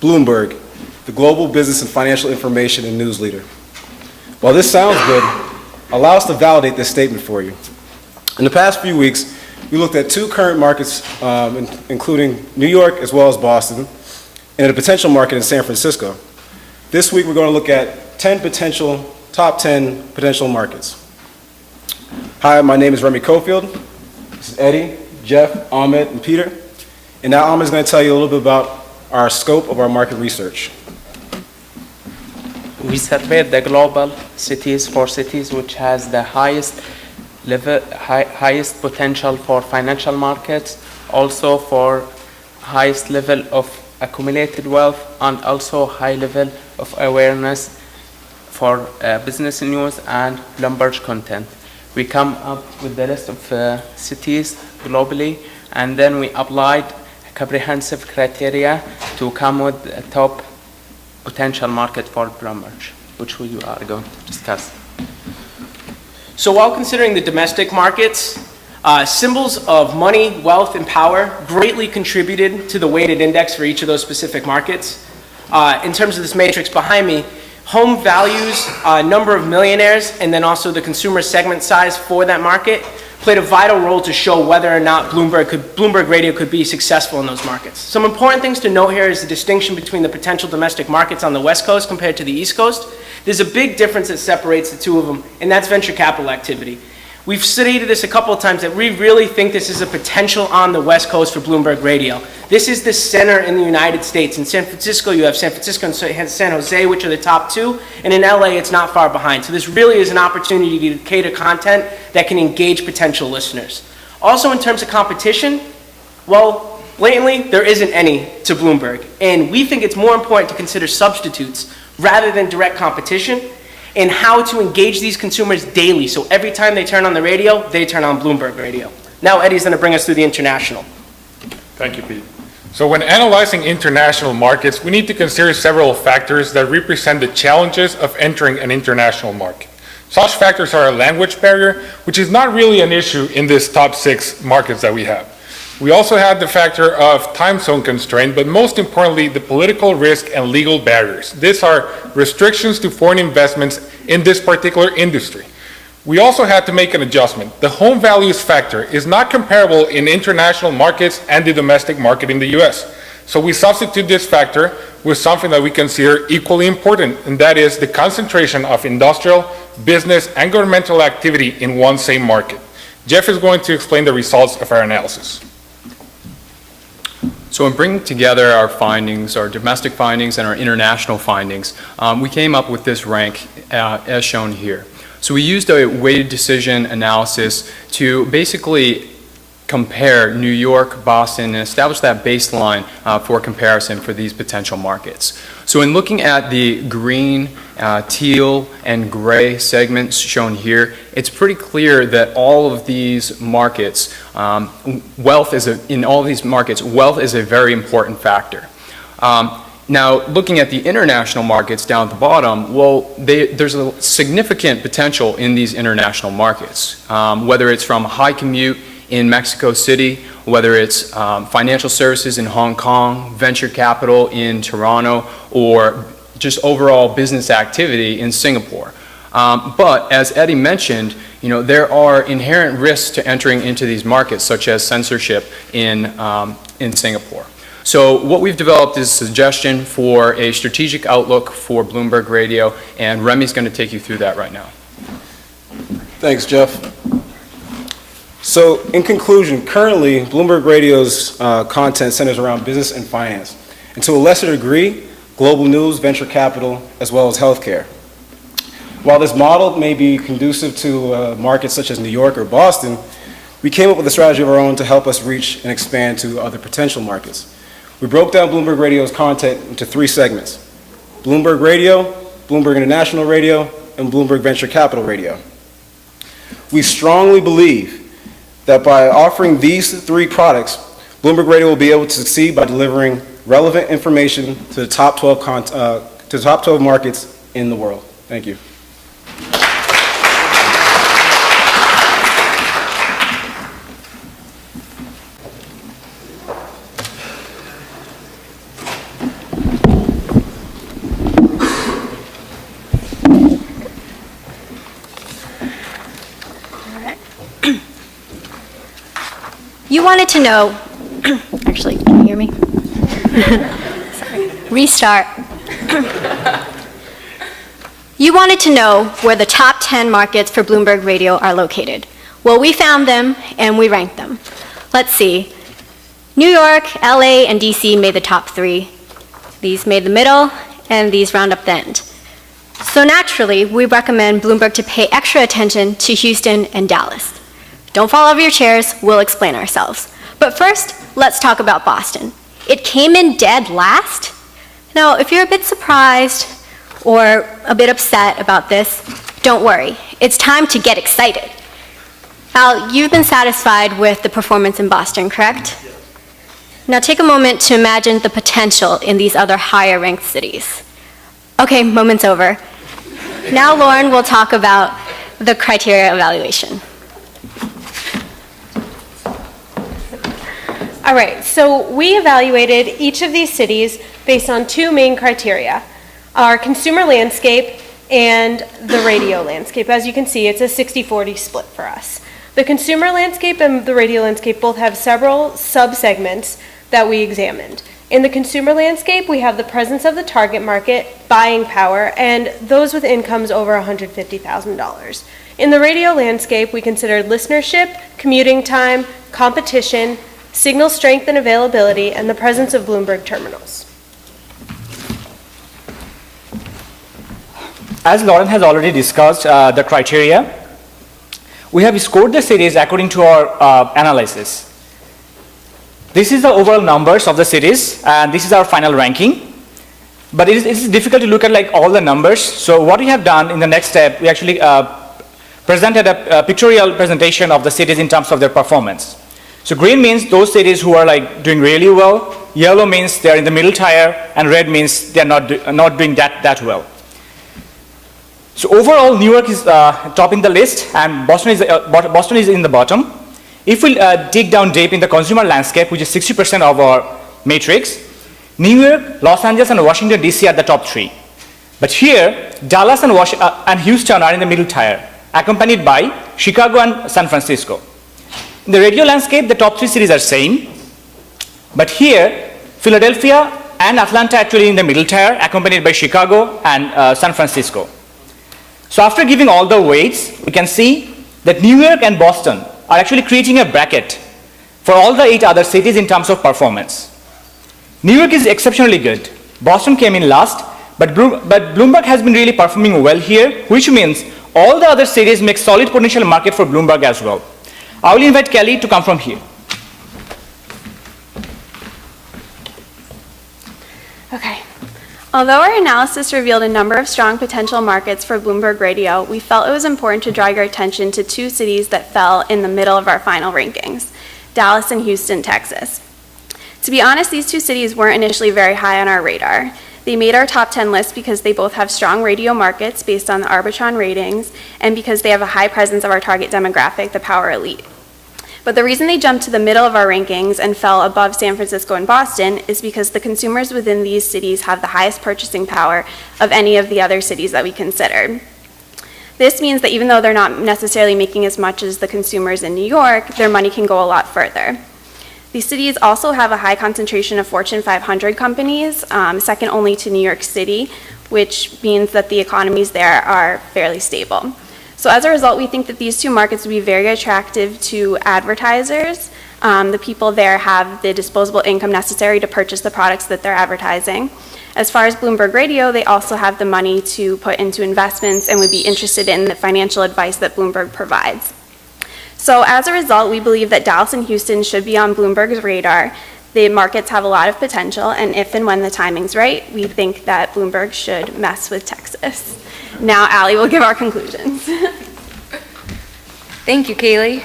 Bloomberg, the global business and financial information and news leader. While this sounds good, allow us to validate this statement for you. In the past few weeks, we looked at 2 current markets, including New York as well as Boston, and a potential market in San Francisco. This week, we're going to look at top 10 potential markets. Hi, my name is Remy Cofield. This is Eddie, Jeff, Ahmed, and Peter. And now Ahmed is going to tell you a little bit about our scope of our market research. We surveyed the global cities which has the highest potential for financial markets, also for highest level of accumulated wealth, and also high level of awareness for business news and Bloomberg content. We come up with the list of cities globally, and then we applied comprehensive criteria to come with a top potential market for Bloomberg, which we are going to discuss. So while considering the domestic markets, symbols of money, wealth, and power greatly contributed to the weighted index for each of those specific markets. In terms of this matrix behind me, home values, number of millionaires, and then also the consumer segment size for that market played a vital role to show whether or not Bloomberg Radio could be successful in those markets. Some important things to note here is the distinction between the potential domestic markets on the West Coast compared to the East Coast. There's a big difference that separates the two of them, and that's venture capital activity. We've stated this a couple of times that we really think this is a potential on the West Coast for Bloomberg Radio. This is the center in the United States. In San Francisco, you have San Francisco and San Jose, which are the top 2, and in LA, it's not far behind. So this really is an opportunity to cater content that can engage potential listeners. Also, in terms of competition, well, blatantly, there isn't any to Bloomberg, and we think it's more important to consider substitutes rather than direct competition, and how to engage these consumers daily. So every time they turn on the radio, they turn on Bloomberg Radio. Now Eddie's going to bring us through the international. Thank you, Pete. So when analyzing international markets, we need to consider several factors that represent the challenges of entering an international market. Such factors are a language barrier, which is not really an issue in this top 6 markets that we have. We also had the factor of time zone constraint, but most importantly, the political risk and legal barriers. These are restrictions to foreign investments in this particular industry. We also had to make an adjustment. The home values factor is not comparable in international markets and the domestic market in the US. So we substitute this factor with something that we consider equally important, and that is the concentration of industrial, business, and governmental activity in one same market. Jeff is going to explain the results of our analysis. So in bringing together our findings, our domestic findings and our international findings, we came up with this rank as shown here. So we used a weighted decision analysis to basically compare New York, Boston, and establish that baseline for comparison for these potential markets. So in looking at the green, teal, and gray segments shown here, it's pretty clear that all of these markets, wealth is a very important factor. Now, looking at the international markets down at the bottom, well, there's a significant potential in these international markets, whether it's from high commute in Mexico City, whether it's financial services in Hong Kong, venture capital in Toronto, or just overall business activity in Singapore. But as Eddie mentioned, there are inherent risks to entering into these markets, such as censorship in Singapore. So what we've developed is a suggestion for a strategic outlook for Bloomberg Radio, and Remy's going to take you through that right now. Thanks, Jeff. So in conclusion, currently, Bloomberg Radio's content centers around business and finance, and to a lesser degree, global news, venture capital, as well as healthcare. While this model may be conducive to markets such as New York or Boston, we came up with a strategy of our own to help us reach and expand to other potential markets. We broke down Bloomberg Radio's content into 3 segments: Bloomberg Radio, Bloomberg International Radio, and Bloomberg Venture Capital Radio. We strongly believe that by offering these 3 products, Bloomberg Radio will be able to succeed by delivering relevant information to the top 12 markets in the world. Thank you. You wanted to know, actually, can you hear me? Sorry. Restart. You wanted to know where the top 10 markets for Bloomberg Radio are located. Well, we found them and we ranked them. Let's see. New York, LA, and DC made the top 3. These made the middle, and these round up the end. So naturally, we recommend Bloomberg to pay extra attention to Houston and Dallas. Don't fall over your chairs, we'll explain ourselves. But first, let's talk about Boston. It came in dead last. Now, if you're a bit surprised or a bit upset about this, don't worry. It's time to get excited. Al, you've been satisfied with the performance in Boston, correct? Yes. Now take a moment to imagine the potential in these other higher-ranked cities. Okay, moment's over. Now Lauren will talk about the criteria evaluation. All right, so we evaluated each of these cities based on 2 main criteria, our consumer landscape and the radio landscape. As you can see, it's a 60-40 split for us. The consumer landscape and the radio landscape both have several sub-segments that we examined. In the consumer landscape, we have the presence of the target market, buying power, and those with incomes over $150,000. In the radio landscape, we considered listenership, commuting time, competition, signal strength and availability, and the presence of Bloomberg terminals. As Lauren has already discussed the criteria, we have scored the cities according to our analysis. This is the overall numbers of the cities, and this is our final ranking. But it is difficult to look at like all the numbers. So what we have done in the next step, we actually presented a pictorial presentation of the cities in terms of their performance. So green means those cities who are like doing really well. Yellow means they're in the middle tier, and red means they're not doing that well. So overall, New York is topping the list, and Boston is in the bottom. If we dig down deep in the consumer landscape, which is 60% of our matrix, New York, Los Angeles, and Washington, D.C. are the top 3. But here, Dallas and Houston are in the middle tier, accompanied by Chicago and San Francisco. In the radio landscape, the top 3 cities are same. But here, Philadelphia and Atlanta actually in the middle tier, accompanied by Chicago and San Francisco. So after giving all the weights, we can see that New York and Boston are actually creating a bracket for all the 8 other cities in terms of performance. New York is exceptionally good. Boston came in last, but Bloomberg has been really performing well here, which means all the other cities make solid potential market for Bloomberg as well. I will invite Kelly to come from here. Okay. Although our analysis revealed a number of strong potential markets for Bloomberg Radio, we felt it was important to draw your attention to 2 cities that fell in the middle of our final rankings, Dallas and Houston, Texas. To be honest, these 2 cities weren't initially very high on our radar. They made our top 10 list because they both have strong radio markets based on the Arbitron ratings and because they have a high presence of our target demographic, the power elite. But the reason they jumped to the middle of our rankings and fell above San Francisco and Boston is because the consumers within these cities have the highest purchasing power of any of the other cities that we considered. This means that even though they're not necessarily making as much as the consumers in New York, their money can go a lot further. These cities also have a high concentration of Fortune 500 companies, second only to New York City, which means that the economies there are fairly stable. So as a result, we think that these 2 markets would be very attractive to advertisers. The people there have the disposable income necessary to purchase the products that they're advertising. As far as Bloomberg Radio, they also have the money to put into investments and would be interested in the financial advice that Bloomberg provides. So as a result, we believe that Dallas and Houston should be on Bloomberg's radar. The markets have a lot of potential, and if and when the timing's right, we think that Bloomberg should mess with Texas. Now, Allie will give our conclusions. Thank you, Kaylee.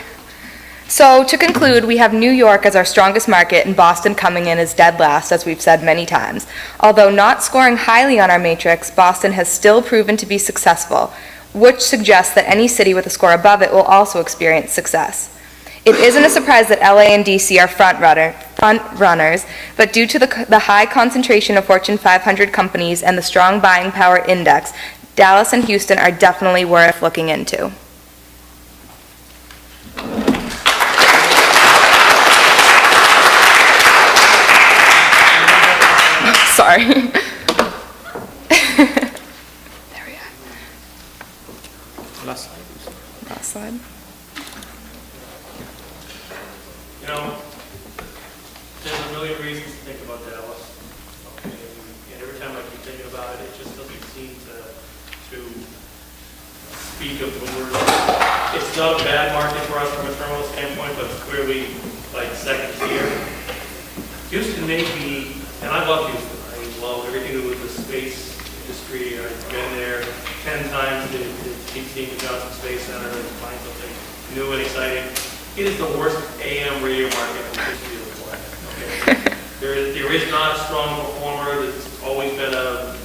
So to conclude, we have New York as our strongest market and Boston coming in as dead last, as we've said many times. Although not scoring highly on our matrix, Boston has still proven to be successful, which suggests that any city with a score above it will also experience success. It isn't a surprise that LA and DC are front runners, but due to the high concentration of Fortune 500 companies and the strong buying power index, Dallas and Houston are definitely worth looking into. Sorry. There we are. Last slide. Last slide. You know, there's a million reasons to think about Dallas. Okay? And every time I keep thinking about it, it just doesn't seem to speak of Bloomberg. It's not a bad market for us from a terminal standpoint, but it's clearly like second tier. Houston may be, and I love Houston. I love everything to do with the space industry. I've been there 10 times to keep seeing the Johnson Space Center and find something new and exciting. It is the worst AM radio market in the history of the planet. Okay? there is not a strong performer. It's always been a,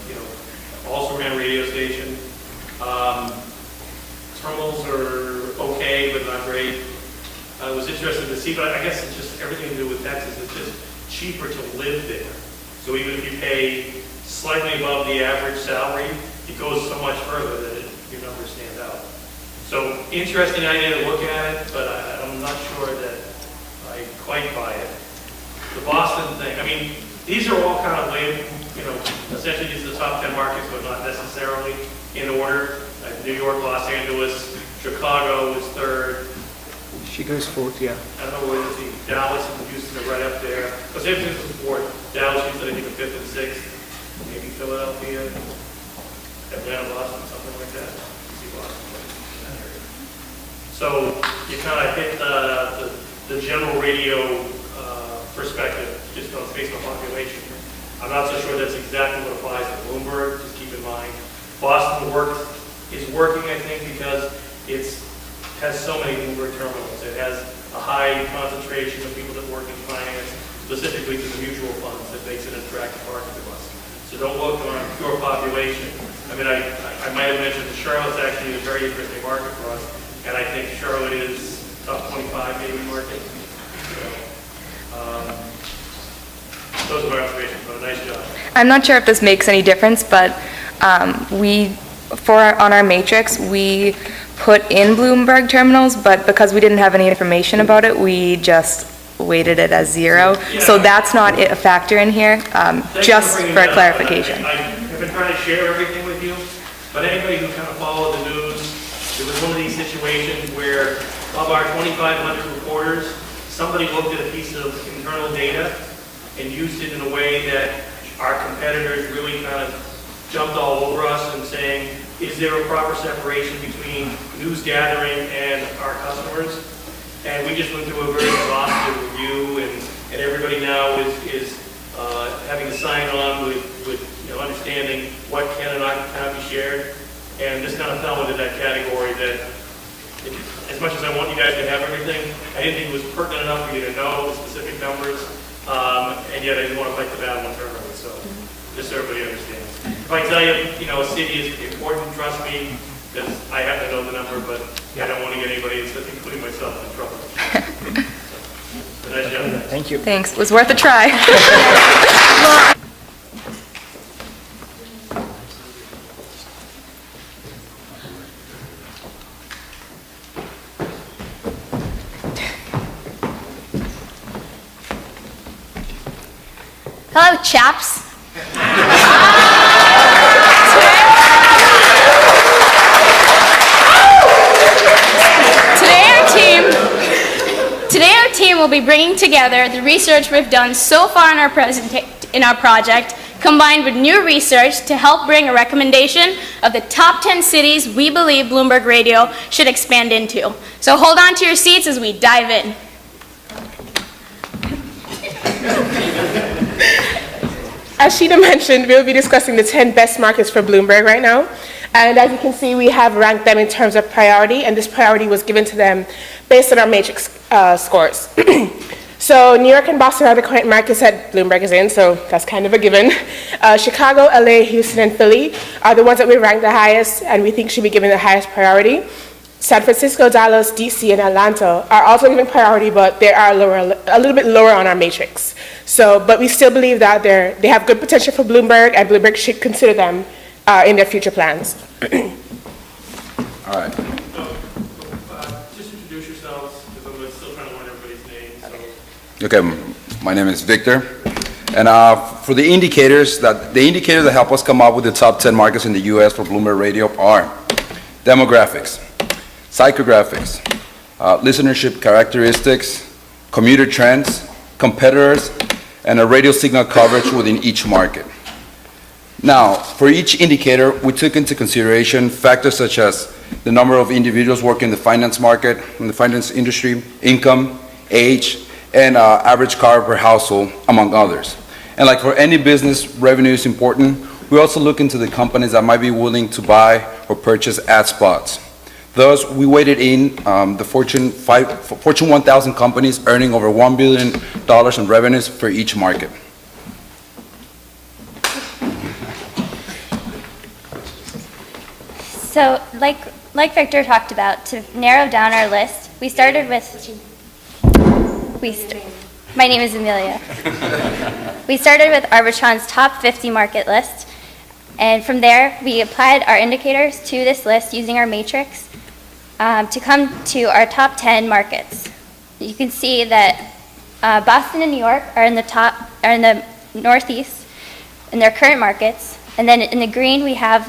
also ran radio station. Terminals are okay, but not great. I was interested to see, but I guess it's just everything to do with Texas. It's just cheaper to live there. So even if you pay slightly above the average salary, it goes so much further that your numbers stand out. So interesting idea to look at it, but I'm not sure that I quite buy it. The Boston thing, I mean, these are all kind of labeled, essentially these are the top 10 markets, but not necessarily in order. Like New York, Los Angeles, Chicago is third. Chicago is fourth, yeah. I don't know where to see. Dallas and Houston are right up there. But San Francisco is fourth. Dallas, Houston, I think, are fifth and sixth. Maybe Philadelphia, Atlanta, Boston, something like that. See Boston in that area. So you kind of hit the general radio perspective, just based on population. I'm not so sure that's exactly what applies to Bloomberg. Just keep in mind, Boston is working, I think, because it has so many Bloomberg terminals. It has a high concentration of people that work in finance, specifically to the mutual funds, that makes it an attractive market to us. So don't look on pure population. I mean, I might have mentioned that Charlotte's actually a very interesting market for us, and I think Charlotte is top 25 maybe market. So, those are my observations, but a nice job. I'm not sure if this makes any difference, but on our matrix, we put in Bloomberg terminals, but because we didn't have any information about it, we just weighted it as 0. Yeah. So that's not a factor in here, just for clarification. I have been trying to share everything with you, but anybody who kind of followed the news, it was one of these situations where of our 2,500 reporters, somebody looked at a piece of internal data and used it in a way that our competitors really kind of jumped all over us and saying, is there a proper separation between news gathering and our customers? And we just went through a very exhaustive review, and everybody now is having to sign on with understanding what can and cannot be shared. And this kind of fell into that category that, as much as I want you guys to have everything, I didn't think it was pertinent enough for you to know the specific numbers, and yet I didn't want to fight the battle internally. So just so everybody understands. If I tell you, a city is important, trust me, because I have to know the number, but I don't want to get anybody, including myself, in trouble. So, nice job. Thank you. Thanks, it was worth a try. Hello, chaps. Today our team will be bringing together the research we've done so far in our project, combined with new research to help bring a recommendation of the top 10 cities we believe Bloomberg Radio should expand into. So hold on to your seats as we dive in. As Sheena mentioned, we'll be discussing the 10 best markets for Bloomberg right now. And as you can see, we have ranked them in terms of priority, and this priority was given to them based on our matrix scores. So New York and Boston are the current markets that Bloomberg is in, so that's kind of a given. Chicago, LA, Houston, and Philly are the ones that we rank the highest and we think should be given the highest priority. San Francisco, Dallas, DC, and Atlanta are also given priority, but they are a little bit lower on our matrix. But we still believe that they have good potential for Bloomberg, and Bloomberg should consider them in their future plans. All right. Just introduce yourselves, because I'm still trying to learn everybody's names. So. Okay, my name is Victor. And for the indicators that help us come up with the top 10 markets in the U.S. for Bloomberg Radio are demographics, psychographics, listenership characteristics, commuter trends, competitors, and a radio signal coverage within each market. Now, for each indicator, we took into consideration factors such as the number of individuals working in the finance market, in the finance industry, income, age, and average car per household, among others. And like for any business, revenue is important. We also look into the companies that might be willing to buy or purchase ad spots. Thus, we weighted in the Fortune 1000 companies earning over $1 billion in revenues for each market. So, like Victor talked about, to narrow down our list, we started with. My name is Amelia. We started with Arbitron's top 50 market list, and from there we applied our indicators to this list using our matrix to come to our top 10 markets. You can see that Boston and New York are in the Northeast in their current markets, and then in the green we have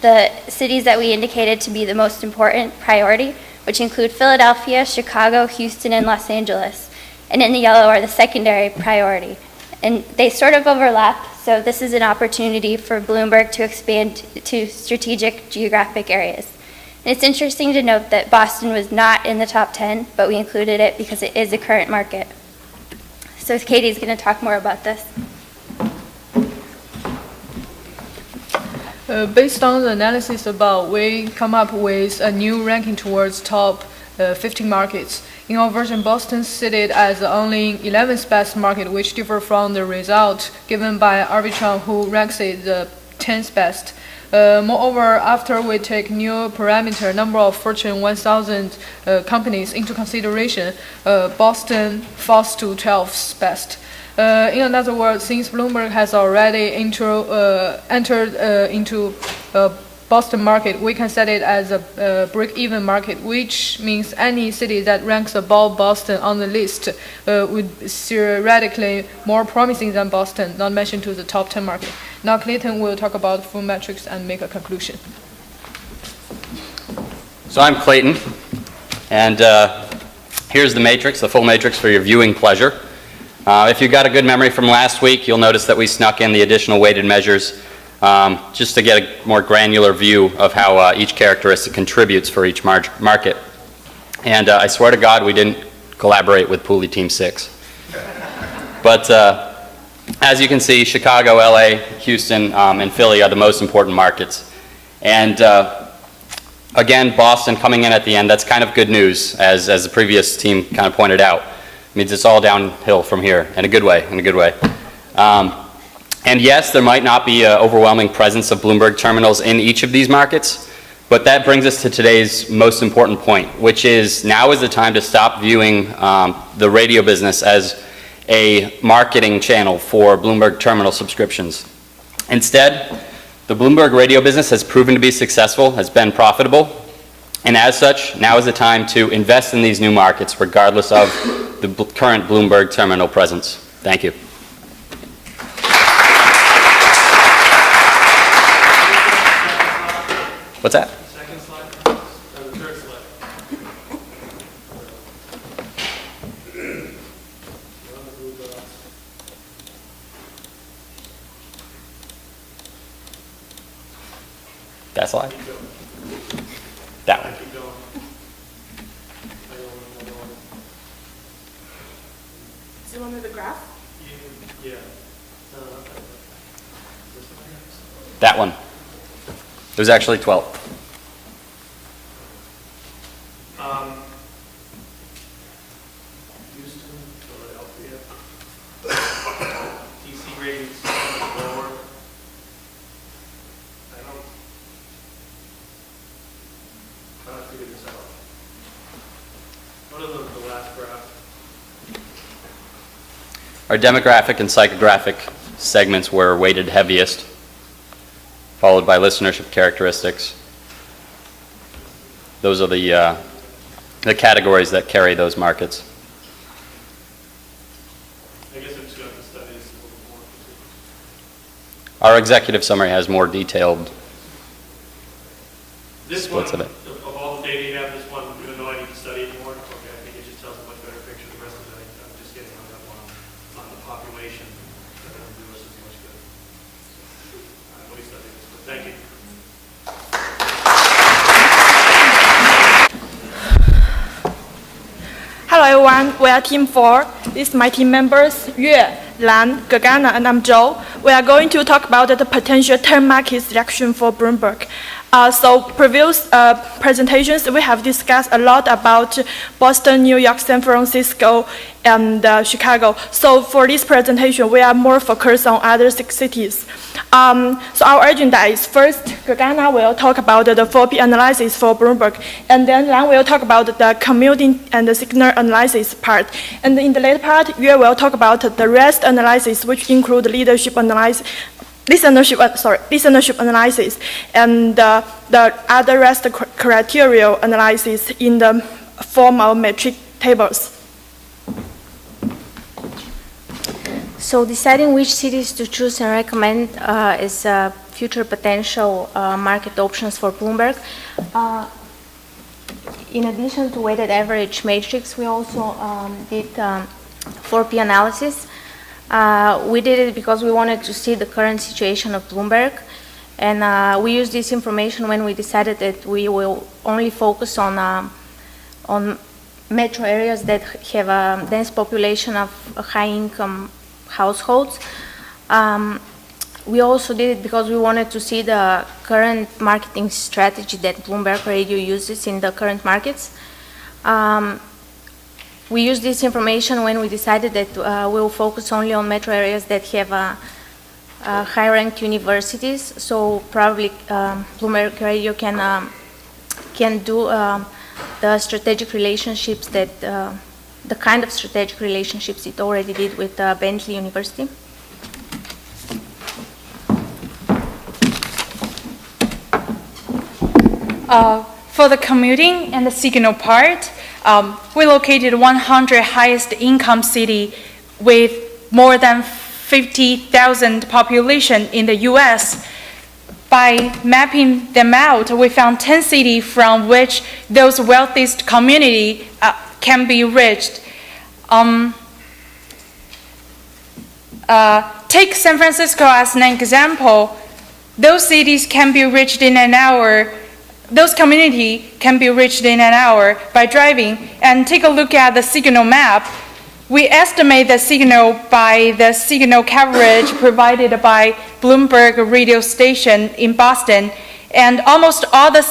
the cities that we indicated to be the most important priority, which include Philadelphia, Chicago, Houston, and Los Angeles. And in the yellow are the secondary priority. And they sort of overlap, so this is an opportunity for Bloomberg to expand to strategic geographic areas. And it's interesting to note that Boston was not in the top 10, but we included it because it is a current market. So Katie's going to talk more about this. Based on the analysis above, we come up with a new ranking towards top 50 markets. In our version, Boston is seated as the only 11th best market, which differ from the result given by Arbitron, who ranks it the 10th best. Moreover, after we take new parameter, number of Fortune 1000 companies into consideration, Boston falls to 12th best. In other words, since Bloomberg has already entered into Boston market, we can set it as a break-even market, which means any city that ranks above Boston on the list would theoretically more promising than Boston, not mentioned to the top 10 market. Now Clayton will talk about full metrics and make a conclusion. So I'm Clayton, and here's the matrix, the full matrix for your viewing pleasure. If you got a good memory from last week, you'll notice that we snuck in the additional weighted measures just to get a more granular view of how each characteristic contributes for each market. And I swear to God, we didn't collaborate with Pooley Team 6. But as you can see, Chicago, LA, Houston, and Philly are the most important markets. And again, Boston coming in at the end, that's kind of good news, as the previous team kind of pointed out. It means it's all downhill from here, in a good way, And yes, there might not be an overwhelming presence of Bloomberg terminals in each of these markets, but that brings us to today's most important point, which is now is the time to stop viewing the radio business as a marketing channel for Bloomberg terminal subscriptions. Instead, the Bloomberg radio business has proven to be successful, has been profitable, and as such, now is the time to invest in these new markets regardless of the current Bloomberg terminal presence. Thank you. What's that? Second slide, the third slide. That slide? That one. Is it one with the graph? Yeah. That one. It was actually 12. Houston, Philadelphia. DC ratings lower. How do I figure this out? What are the last graph? Our demographic and psychographic segments were weighted heaviest, followed by listenership characteristics. Those are the categories that carry those markets. I guess I'm just going to have to study this a little more. Our executive summary has more detailed This one, splits of it. of all the data you have, this one, even though I need to study it more, okay, I think it just tells a much better picture. The rest of it, I'm just getting hung up on the population. That doesn't do us as much good. Let me study this, but thank you. Hello everyone, we are Team 4. This is my team members, Yue, Lan, Gagana, and I'm Zhou. We are going to talk about the potential 10 market selection for Bloomberg. So previous presentations, we have discussed a lot about Boston, New York, San Francisco, and Chicago. So for this presentation, we are more focused on other 6 cities. So our agenda is first, Gagana will talk about the 4P analysis for Bloomberg, and then Lan will talk about the commuting and the signal analysis part. And in the later part, Yue will talk about the rest analysis, which include listenership analysis and the other rest criteria analysis in the form of metric tables. So deciding which cities to choose and recommend is future potential market options for Bloomberg. In addition to weighted average matrix, we also did 4P analysis. We did it because we wanted to see the current situation of Bloomberg, and we used this information when we decided that we will only focus on metro areas that have a dense population of high-income households. We also did it because we wanted to see the current marketing strategy that Bloomberg Radio uses in the current markets. We used this information when we decided that we'll focus only on metro areas that have high-ranked universities. So probably Bloomberg Radio can do the strategic relationships that the kind of strategic relationships it already did with Bentley University. For the commuting and the signal part, we located 100 highest income city with more than 50,000 population in the US. By mapping them out, we found 10 cities from which those wealthiest community can be reached. Take San Francisco as an example. Those cities can be reached in an hour. Those communities can be reached in an hour by driving. And take a look at the signal map. We estimate the signal by the signal coverage provided by Bloomberg radio station in Boston. And almost all the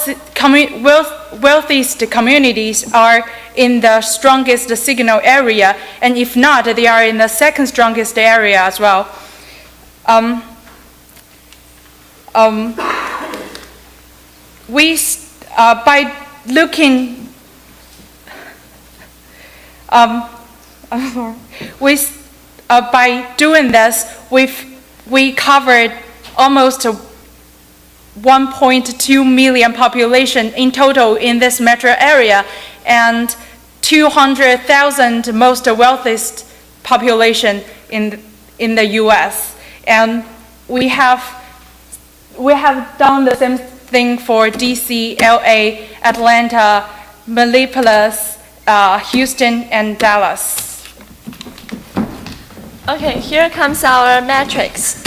wealthiest communities are in the strongest signal area. And if not, they are in the second strongest area as well. By looking, by doing this, we covered almost 1.2 million population in total in this metro area, and 200,000 most wealthiest population in the U.S. And we have done the same thing for DC, LA, Atlanta, Minneapolis, Houston, and Dallas. Okay, here comes our metrics.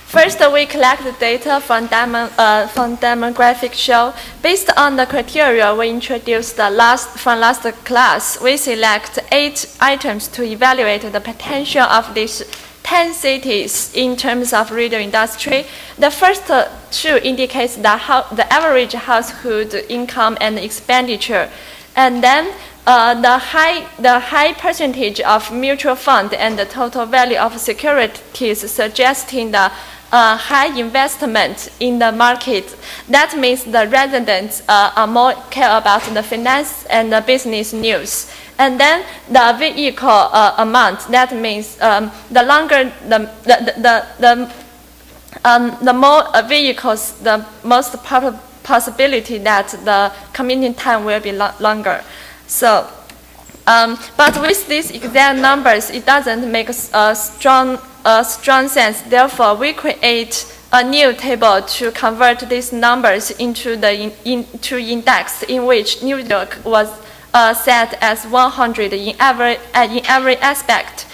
First, we collect the data from demographic show. Based on the criteria we introduced from last class, we select 8 items to evaluate the potential of these 10 cities in terms of radio industry. The first 2 indicates the average household income and expenditure, and then the high percentage of mutual fund and the total value of securities, suggesting the high investment in the market. That means the residents are more care about the finance and the business news. And then the vehicle amount. That means the longer the more vehicles, the most possibility that the commuting time will be longer. So But with these exact numbers, it doesn't make a strong sense. Therefore, we create a new table to convert these numbers into the into index in which New York was set as 100 in every aspect.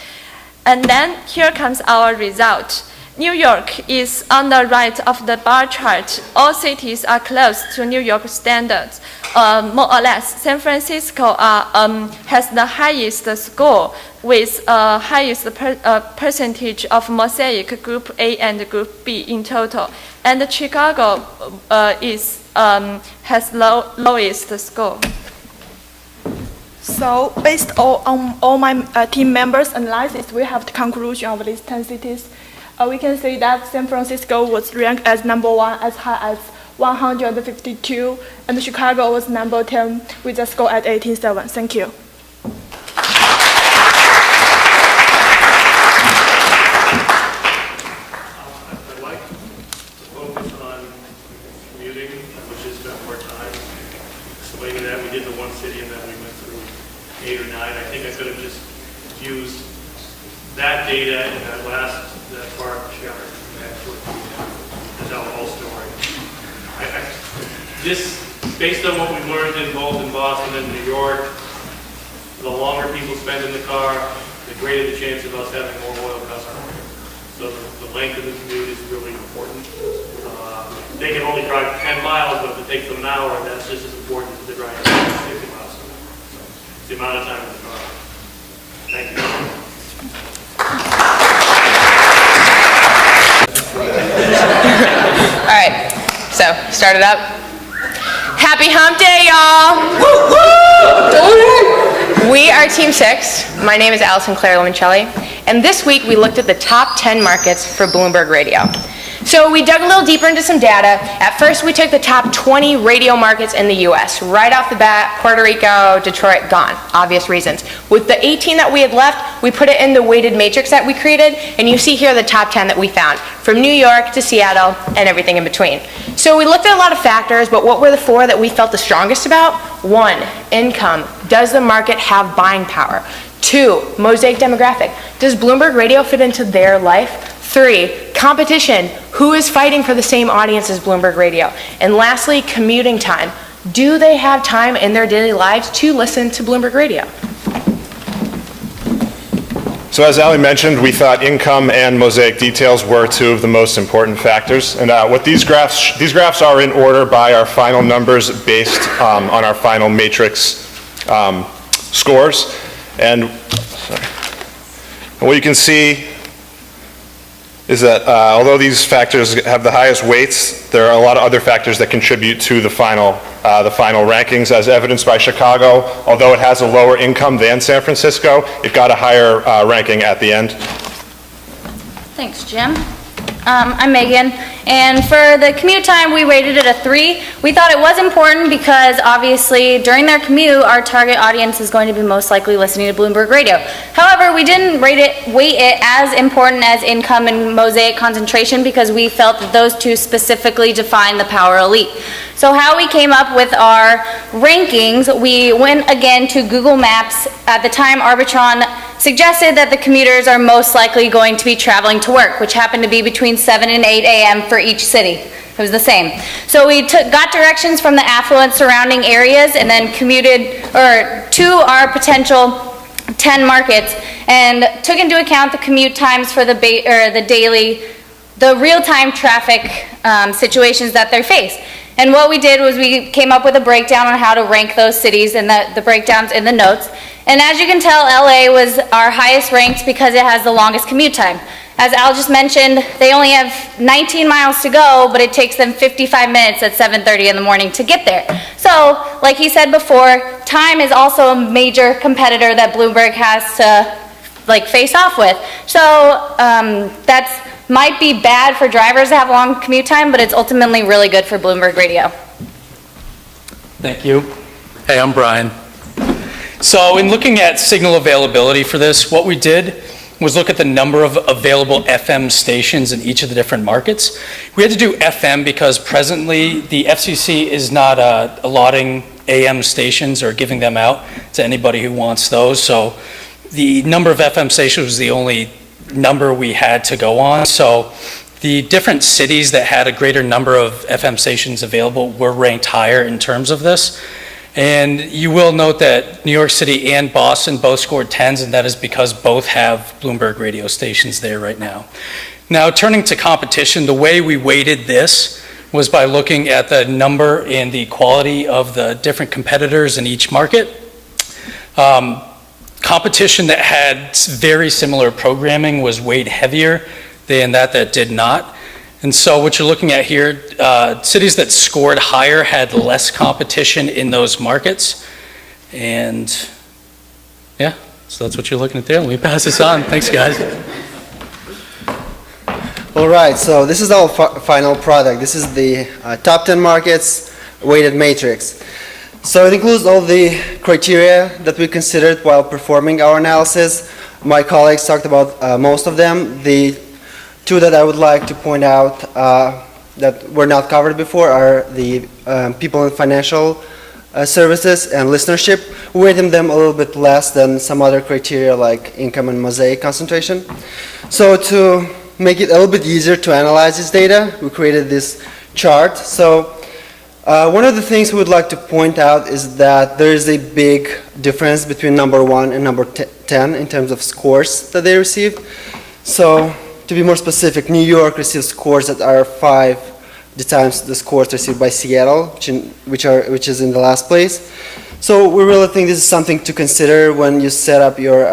And then here comes our result. New York is on the right of the bar chart. All cities are close to New York standards, more or less. San Francisco has the highest score with highest percentage of Mosaic Group A and Group B in total. And Chicago has lowest score. So based on all my team members' analysis, we have the conclusion of these 10 cities. We can say that San Francisco was ranked as number 1 as high as 152, and Chicago was number 10 with a score at 18.7. Thank you. I'd like to focus on commuting, which has spent more time explaining that. We did the one city and then we went through 8 or 9. I think I could have just used that data in that bar chart to tell the whole story. This, based on what we've learned in both in Boston and New York, the longer people spend in the car, the greater the chance of us having more loyal customers. So the length of the commute is really important. They can only drive 10 miles, but if it takes them an hour, that's just as important as the driving 50 miles. So it's the amount of time in the car. Thank you. All right, so start it up. Happy hump day, y'all. We are Team 6. My name is Allison Claire Limoncelli, and this week we looked at the top 10 markets for Bloomberg Radio. So we dug a little deeper into some data. At first, we took the top 20 radio markets in the U.S. Right off the bat, Puerto Rico, Detroit, gone. Obvious reasons. With the 18 that we had left, we put it in the weighted matrix that we created, and you see here the top 10 that we found, from New York to Seattle and everything in between. So we looked at a lot of factors, but what were the 4 that we felt the strongest about? 1, income. Does the market have buying power? 2, Mosaic demographic. Does Bloomberg Radio fit into their life? 3, competition. Who is fighting for the same audience as Bloomberg Radio? And lastly, commuting time. Do they have time in their daily lives to listen to Bloomberg Radio? So as Ali mentioned, we thought income and Mosaic details were 2 of the most important factors. And what these graphs are in order by our final numbers based on our final matrix scores. And what you can see is that although these factors have the highest weights, there are a lot of other factors that contribute to the final rankings, as evidenced by Chicago. Although it has a lower income than San Francisco, it got a higher ranking at the end. Thanks, Jim. I'm Megan, and for the commute time, we rated it a 3. We thought it was important because obviously during their commute, our target audience is going to be most likely listening to Bloomberg Radio. However, we didn't weight it as important as income and Mosaic concentration because we felt that those 2 specifically define the power elite. So how we came up with our rankings, we went again to Google Maps. At the time, Arbitron suggested that the commuters are most likely going to be traveling to work, which happened to be between 7 and 8 a.m. for each city. It was the same. So we got directions from the affluent surrounding areas and then commuted to our potential 10 markets and took into account the commute times for the real-time traffic situations that they face. And what we did was we came up with a breakdown on how to rank those cities and the breakdowns in the notes. And as you can tell, LA was our highest ranked because it has the longest commute time. As Al just mentioned, they only have 19 miles to go, but it takes them 55 minutes at 7:30 in the morning to get there. So, like he said before, time is also a major competitor that Bloomberg has to face off with. So that's might be bad for drivers to have long commute time, but it's ultimately really good for Bloomberg Radio. Thank you. Hey, I'm Brian. So in looking at signal availability for this, what we did was look at the number of available FM stations in each of the different markets. We had to do FM because presently the FCC is not allotting AM stations or giving them out to anybody who wants those. So the number of FM stations was the only number we had to go on. So the different cities that had a greater number of FM stations available were ranked higher in terms of this. And you will note that New York City and Boston both scored 10s, and that is because both have Bloomberg radio stations there right now. Now, turning to competition, the way we weighted this was by looking at the number and the quality of the different competitors in each market. Competition that had very similar programming was weighed heavier than that did not. And so what you're looking at here, cities that scored higher had less competition in those markets. And yeah, so that's what you're looking at there. Let me pass this on. Thanks, guys. All right, so this is our final product. This is the top 10 markets weighted matrix. So it includes all the criteria that we considered while performing our analysis. My colleagues talked about most of them. The two that I would like to point out that were not covered before are the people in financial services and listenership. We weighted them a little bit less than some other criteria like income and mosaic concentration. So to make it a little bit easier to analyze this data, we created this chart. So one of the things we would like to point out is that there is a big difference between number 1 and number 10 in terms of scores that they received. So to be more specific, New York receives scores that are 5 times the scores received by Seattle, which is in the last place. So we really think this is something to consider when you set up your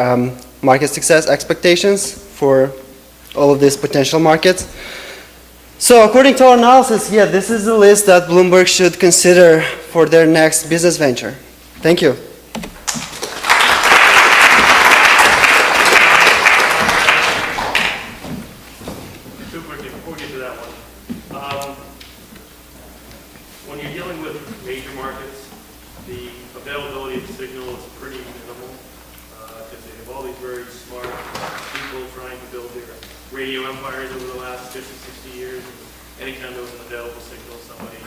market success expectations for all of these potential markets. So according to our analysis, yeah, this is the list that Bloomberg should consider for their next business venture. Thank you. When you're dealing with major markets, the availability of the signal is pretty minimal because they have all these very smart people trying to build their radio empires over the last 50, 60 years. Anytime there was an available signal, somebody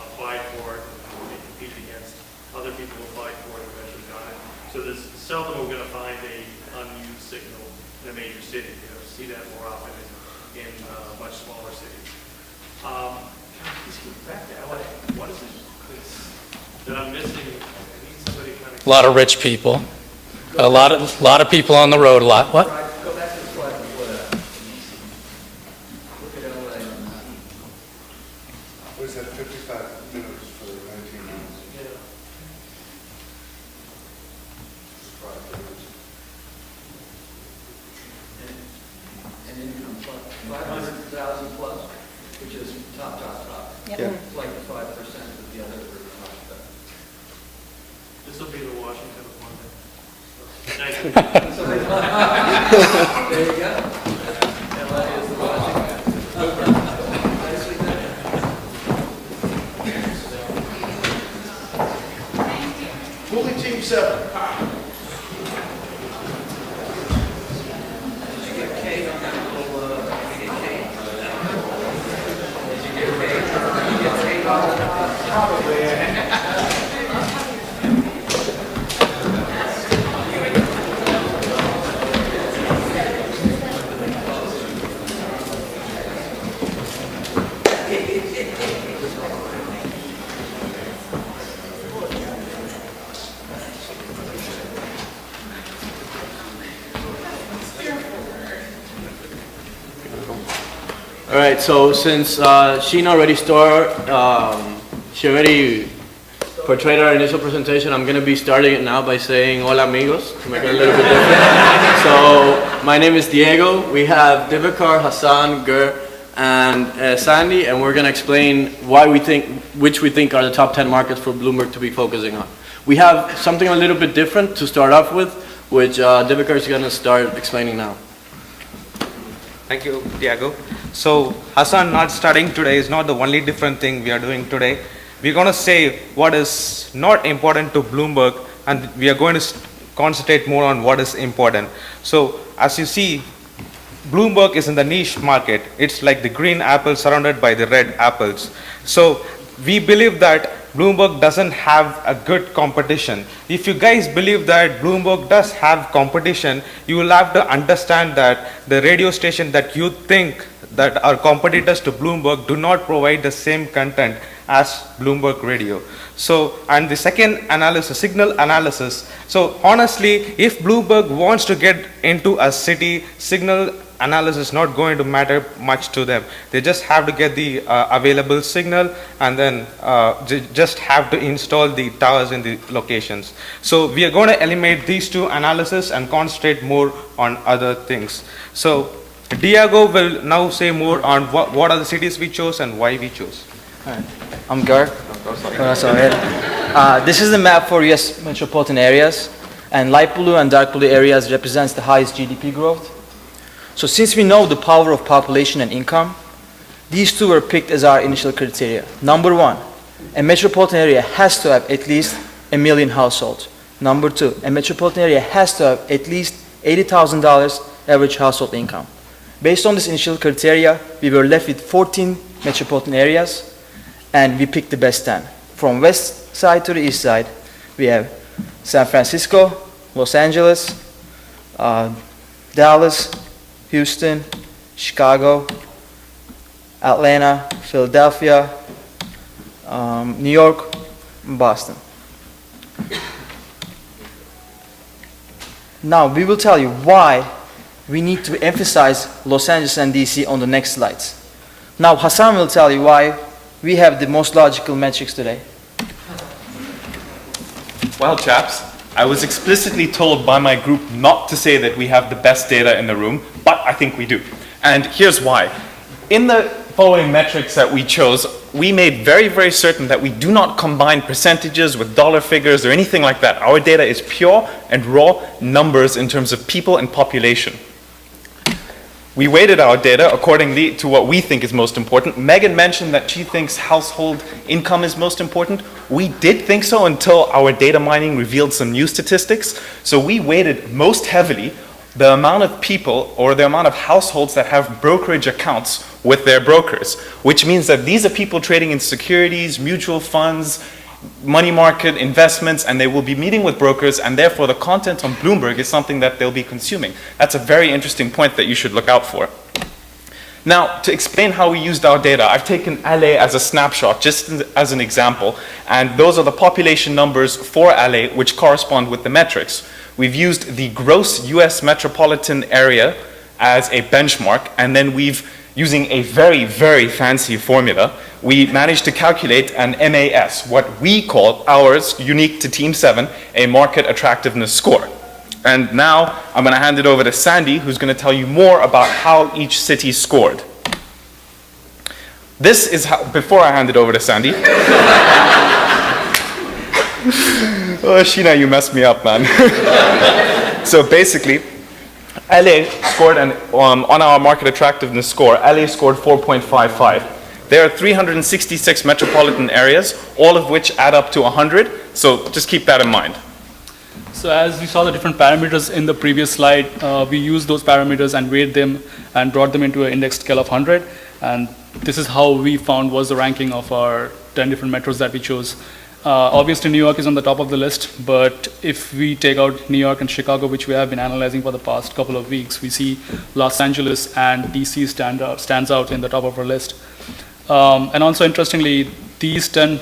applied for it, and they competed against other people who applied for it and eventually got it. So there's seldom we're going to find an unused signal in a major city. You see that more often in much smaller cities. Let's get back to LA. What is it that I'm missing? I need somebody kind of. A lot of rich people. A lot of people on the road a lot. What? Go back to the slide before that. Look at LA. What is that, 55 minutes for 19 minutes? Yeah. And income plus 500,000 plus, which is top. Yep. Yeah. It's like the 5% that the others were talking about. This will be the Washington appointment. Thank you. There you go. LA is the Washington. Nicely done. Bully Team 7. Did you get Kate on that little, did you get Kate? Did you get Kate? Did you get Kate on that? Probably. All right, so since Sheena already she already portrayed our initial presentation, I'm going to be starting it now by saying hola amigos to make it a little bit different. So my name is Diego. We have Divakar, Hassan, Gur, and Sandy, and we're going to explain which we think are the top 10 markets for Bloomberg to be focusing on. We have something a little bit different to start off with, which Divakar is going to start explaining now. Thank you, Diego. So Hassan not studying today is not the only different thing we are doing today. We're going to say what is not important to Bloomberg, and we are going to concentrate more on what is important. So as you see, Bloomberg is in the niche market. It's like the green apple surrounded by the red apples. So we believe that Bloomberg doesn't have a good competition. If you guys believe that Bloomberg does have competition, you will have to understand that the radio station that you think that are competitors to Bloomberg do not provide the same content as Bloomberg Radio. So, and the second analysis, signal analysis. So honestly, if Bloomberg wants to get into a city, signal analysis is not going to matter much to them. They just have to get the available signal, and then just have to install the towers in the locations. So we are going to eliminate these two analysis and concentrate more on other things. So Diego will now say more on what are the cities we chose and why we chose. I'm Gar. This is the map for US metropolitan areas, and light blue and dark blue areas represents the highest GDP growth. So since we know the power of population and income, these two were picked as our initial criteria. Number one, a metropolitan area has to have at least 1 million households. Number two, a metropolitan area has to have at least $80,000 average household income. Based on this initial criteria, we were left with 14 metropolitan areas, and we picked the best 10. From west side to the east side, we have San Francisco, Los Angeles, Dallas, Houston, Chicago, Atlanta, Philadelphia, New York, and Boston. Now, we will tell you why we need to emphasize Los Angeles and DC on the next slides. Now, Hassan will tell you why we have the most logical metrics today. Well, chaps, I was explicitly told by my group not to say that we have the best data in the room, but I think we do. And here's why. In the following metrics that we chose, we made very, very certain that we do not combine percentages with dollar figures or anything like that. Our data is pure and raw numbers in terms of people and population. We weighted our data accordingly to what we think is most important. Megan mentioned that she thinks household income is most important. We did think so until our data mining revealed some new statistics. So we weighted most heavily the amount of people or the amount of households that have brokerage accounts with their brokers, which means that these are people trading in securities, mutual funds, money market investments, and they will be meeting with brokers, and therefore the content on Bloomberg is something that they'll be consuming. That's a very interesting point that you should look out for. Now, to explain how we used our data, I've taken LA as a snapshot, just as an example, and those are the population numbers for LA, which correspond with the metrics. We've used the gross US metropolitan area as a benchmark, and then using a very, very fancy formula, we managed to calculate an MAS, what we call ours, unique to Team 7, a market attractiveness score. And now I'm going to hand it over to Sandy, who's going to tell you more about how each city scored. This is how, before I hand it over to Sandy. Oh, Sheena, you messed me up, man. So basically, LA scored, on our market attractiveness score, LA scored 4.55. There are 366 metropolitan areas, all of which add up to 100, so just keep that in mind. So as we saw the different parameters in the previous slide, we used those parameters and weighed them and brought them into an index scale of 100, and this is how we found was the ranking of our 10 different metros that we chose. Obviously, New York is on the top of the list, but if we take out New York and Chicago, which we have been analyzing for the past couple of weeks, we see Los Angeles and DC stands out in the top of our list. And also, interestingly, these 10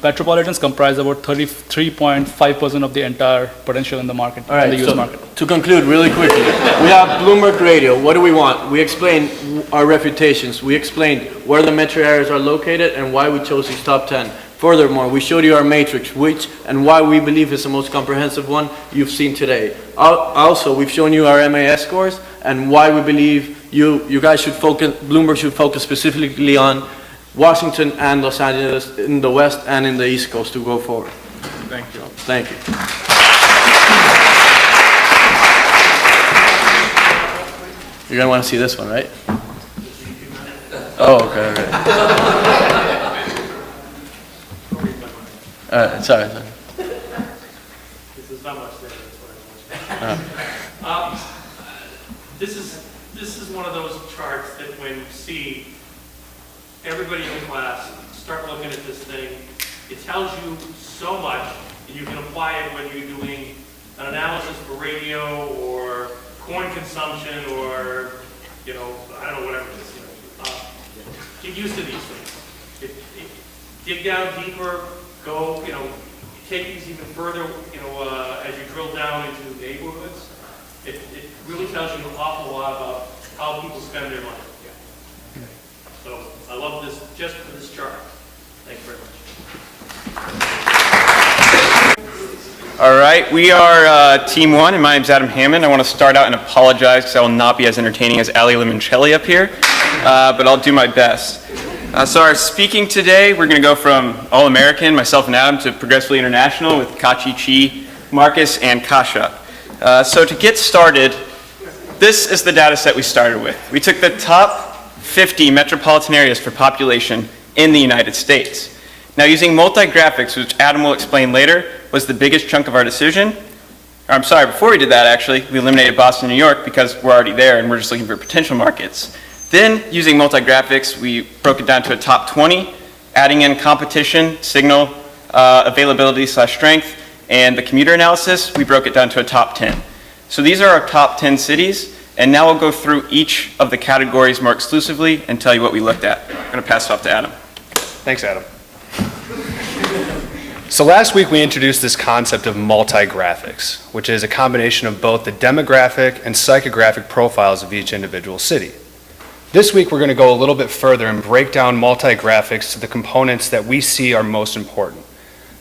metropolitans comprise about 33.5% of the entire potential in the market, All right, in the US so market. To conclude really quickly, we have Bloomberg Radio. What do we want? We explained our reputations. We explained where the metro areas are located and why we chose these top 10. Furthermore, we showed you our matrix, which and why we believe is the most comprehensive one you've seen today. Also, we've shown you our MAS scores and why we believe you guys should focus, Bloomberg should focus specifically on Washington and Los Angeles in the West and in the East Coast to go forward. Thank you. Thank you. You're going to want to see this one, right? Oh, okay. Sorry. This is not much there. That's what I want. This is one of those charts that when you see everybody in class start looking at this thing, it tells you so much, and you can apply it when you're doing an analysis for radio or corn consumption or, you know, I don't know, whatever it is. Get used to these things. Dig down deeper, go, you know, take these even further, you know, as you drill down into neighborhoods. It really tells you an awful lot about how people spend their money. So I love this just for this chart. Thank you very much. All right, we are Team 1, and my name's Adam Hammond. I want to start out and apologize because I will not be as entertaining as Ali Limoncelli up here, but I'll do my best. So our speaking today, we're going to go from All-American, myself and Adam, to Progressively International with Kachi, Chi, Marcus, and Kasha. So to get started, this is the data set we started with. We took the top 50 metropolitan areas for population in the United States. Now using multi-graphics, which Adam will explain later, was the biggest chunk of our decision. Or, I'm sorry, before we did that actually, we eliminated Boston and New York because we're already there and we're just looking for potential markets. Then using multi-graphics, we broke it down to a top 20, adding in competition, signal, availability/strength, and the commuter analysis, we broke it down to a top 10. So these are our top 10 cities, and now we'll go through each of the categories more exclusively and tell you what we looked at. I'm going to pass it off to Adam. Thanks, Adam. So last week we introduced this concept of multi-graphics, which is a combination of both the demographic and psychographic profiles of each individual city. This week we're going to go a little bit further and break down multi-graphics to the components that we see are most important.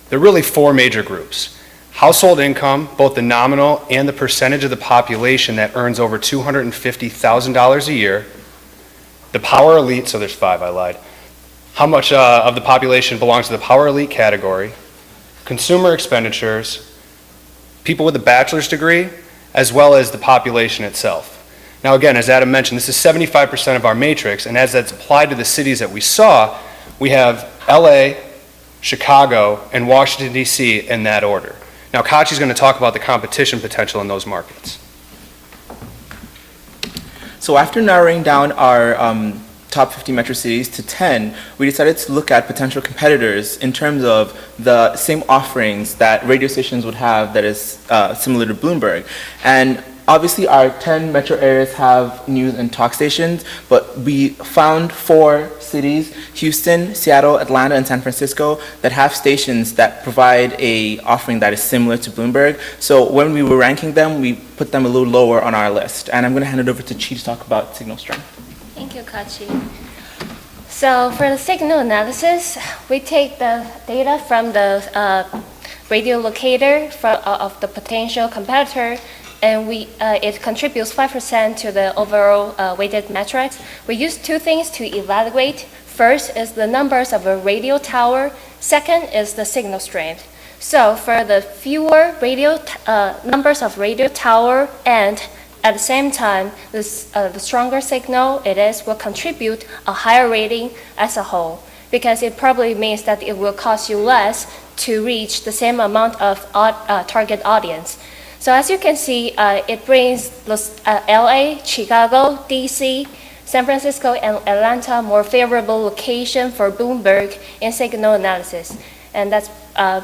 There are really four major groups. Household income, both the nominal and the percentage of the population that earns over $250,000 a year. The power elite, so there's five, I lied. How much of the population belongs to the power elite category. Consumer expenditures, people with a bachelor's degree, as well as the population itself. Now again, as Adam mentioned, this is 75% of our matrix, and as that's applied to the cities that we saw, we have LA, Chicago, and Washington, D.C. in that order. Now Kachi's going to talk about the competition potential in those markets. So after narrowing down our top 50 metro cities to 10, we decided to look at potential competitors in terms of the same offerings that radio stations would have that is similar to Bloomberg. And obviously our 10 metro areas have news and talk stations, but we found 4 cities, Houston, Seattle, Atlanta, and San Francisco, that have stations that provide a offering that is similar to Bloomberg. So when we were ranking them, we put them a little lower on our list. And I'm going to hand it over to Chi to talk about signal strength. Thank you, Kachi. So for the signal analysis, we take the data from the radio locator of the potential competitor, and it contributes 5% to the overall weighted metrics. We use 2 things to evaluate. First is the numbers of a radio tower. Second is the signal strength. So for the fewer numbers of radio tower, and at the same time, the stronger signal it is will contribute a higher rating as a whole, because it probably means that it will cost you less to reach the same amount of target audience. So as you can see, it brings LA, Chicago, DC, San Francisco, and Atlanta more favorable location for Bloomberg in signal analysis. And that's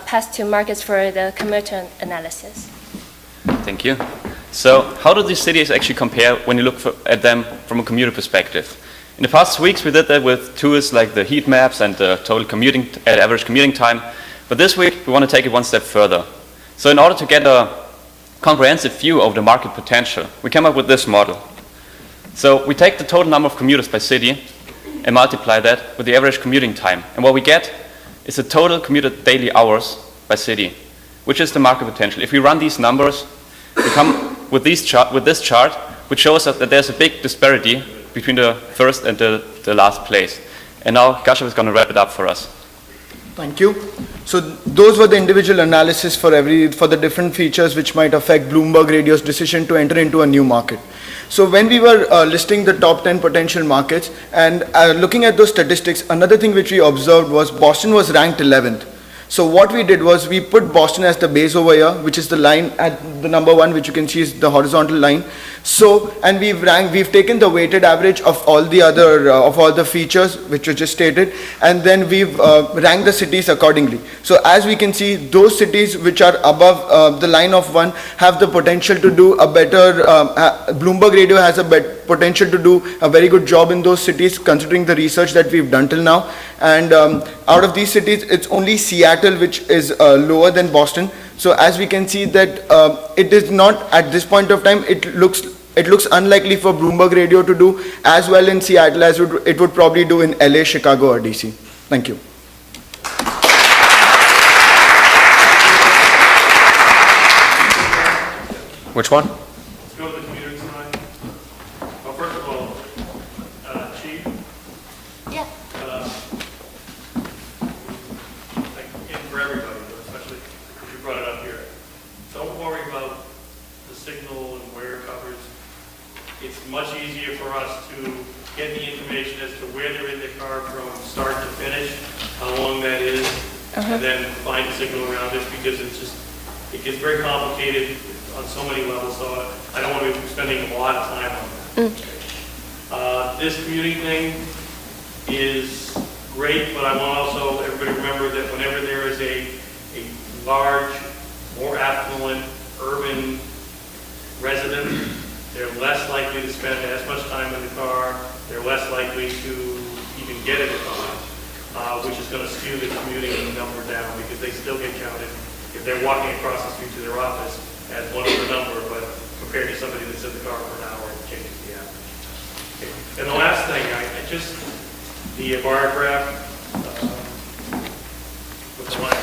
passed to Marcus for the commuter analysis. Thank you. So how do these cities actually compare when you look at them from a commuter perspective? In the past weeks, we did that with tools like the heat maps and the total average commuting time. But this week, we want to take it one step further. So in order to get a comprehensive view of the market potential, we came up with this model. So we take the total number of commuters by city and multiply that with the average commuting time. And what we get is the total commuted daily hours by city, which is the market potential. If we run these numbers, we come with this chart, which shows us that there's a big disparity between the first and the last place. And now Kasha is going to wrap it up for us. Thank you. So those were the individual analysis for the different features which might affect Bloomberg Radio's decision to enter into a new market. So when we were listing the top 10 potential markets and looking at those statistics, another thing which we observed was Boston was ranked 11th. So what we did was we put Boston as the base over here, which is the line at the number 1, which you can see is the horizontal line. So, and we've taken the weighted average of all the other, of all the features which were just stated, and then we've ranked the cities accordingly. So as we can see, those cities which are above the line of 1 have the potential to do a better, Bloomberg Radio has a potential to do a very good job in those cities considering the research that we've done till now. And out of these cities, it's only Seattle which is lower than Boston. So as we can see that it is not, at this point of time, it looks unlikely for Bloomberg Radio to do as well in Seattle as it would probably do in LA, Chicago, or DC. Thank you. Which one? Let's go to the community side. Well, first of all, Chief. Yeah. And for everybody, but especially if you brought it up here. Don't worry about the signal and where it covers. It's much easier for us to get the information as to where they're in the car from start to finish, how long that is, and then find a signal around it, because it gets very complicated on so many levels, so I don't want to be spending a lot of time on that. This commuting thing is great, but I want also everybody to remember that whenever there is a large, more affluent, urban resident, they're less likely to spend as much time in the car, they're less likely to even get in the car, which is going to skew the commuting number down, because they still get counted if they're walking across the street to their office as one other number, but compared to somebody that's in the car for an hour, it changes the average. And the last thing, the bar graph with the line.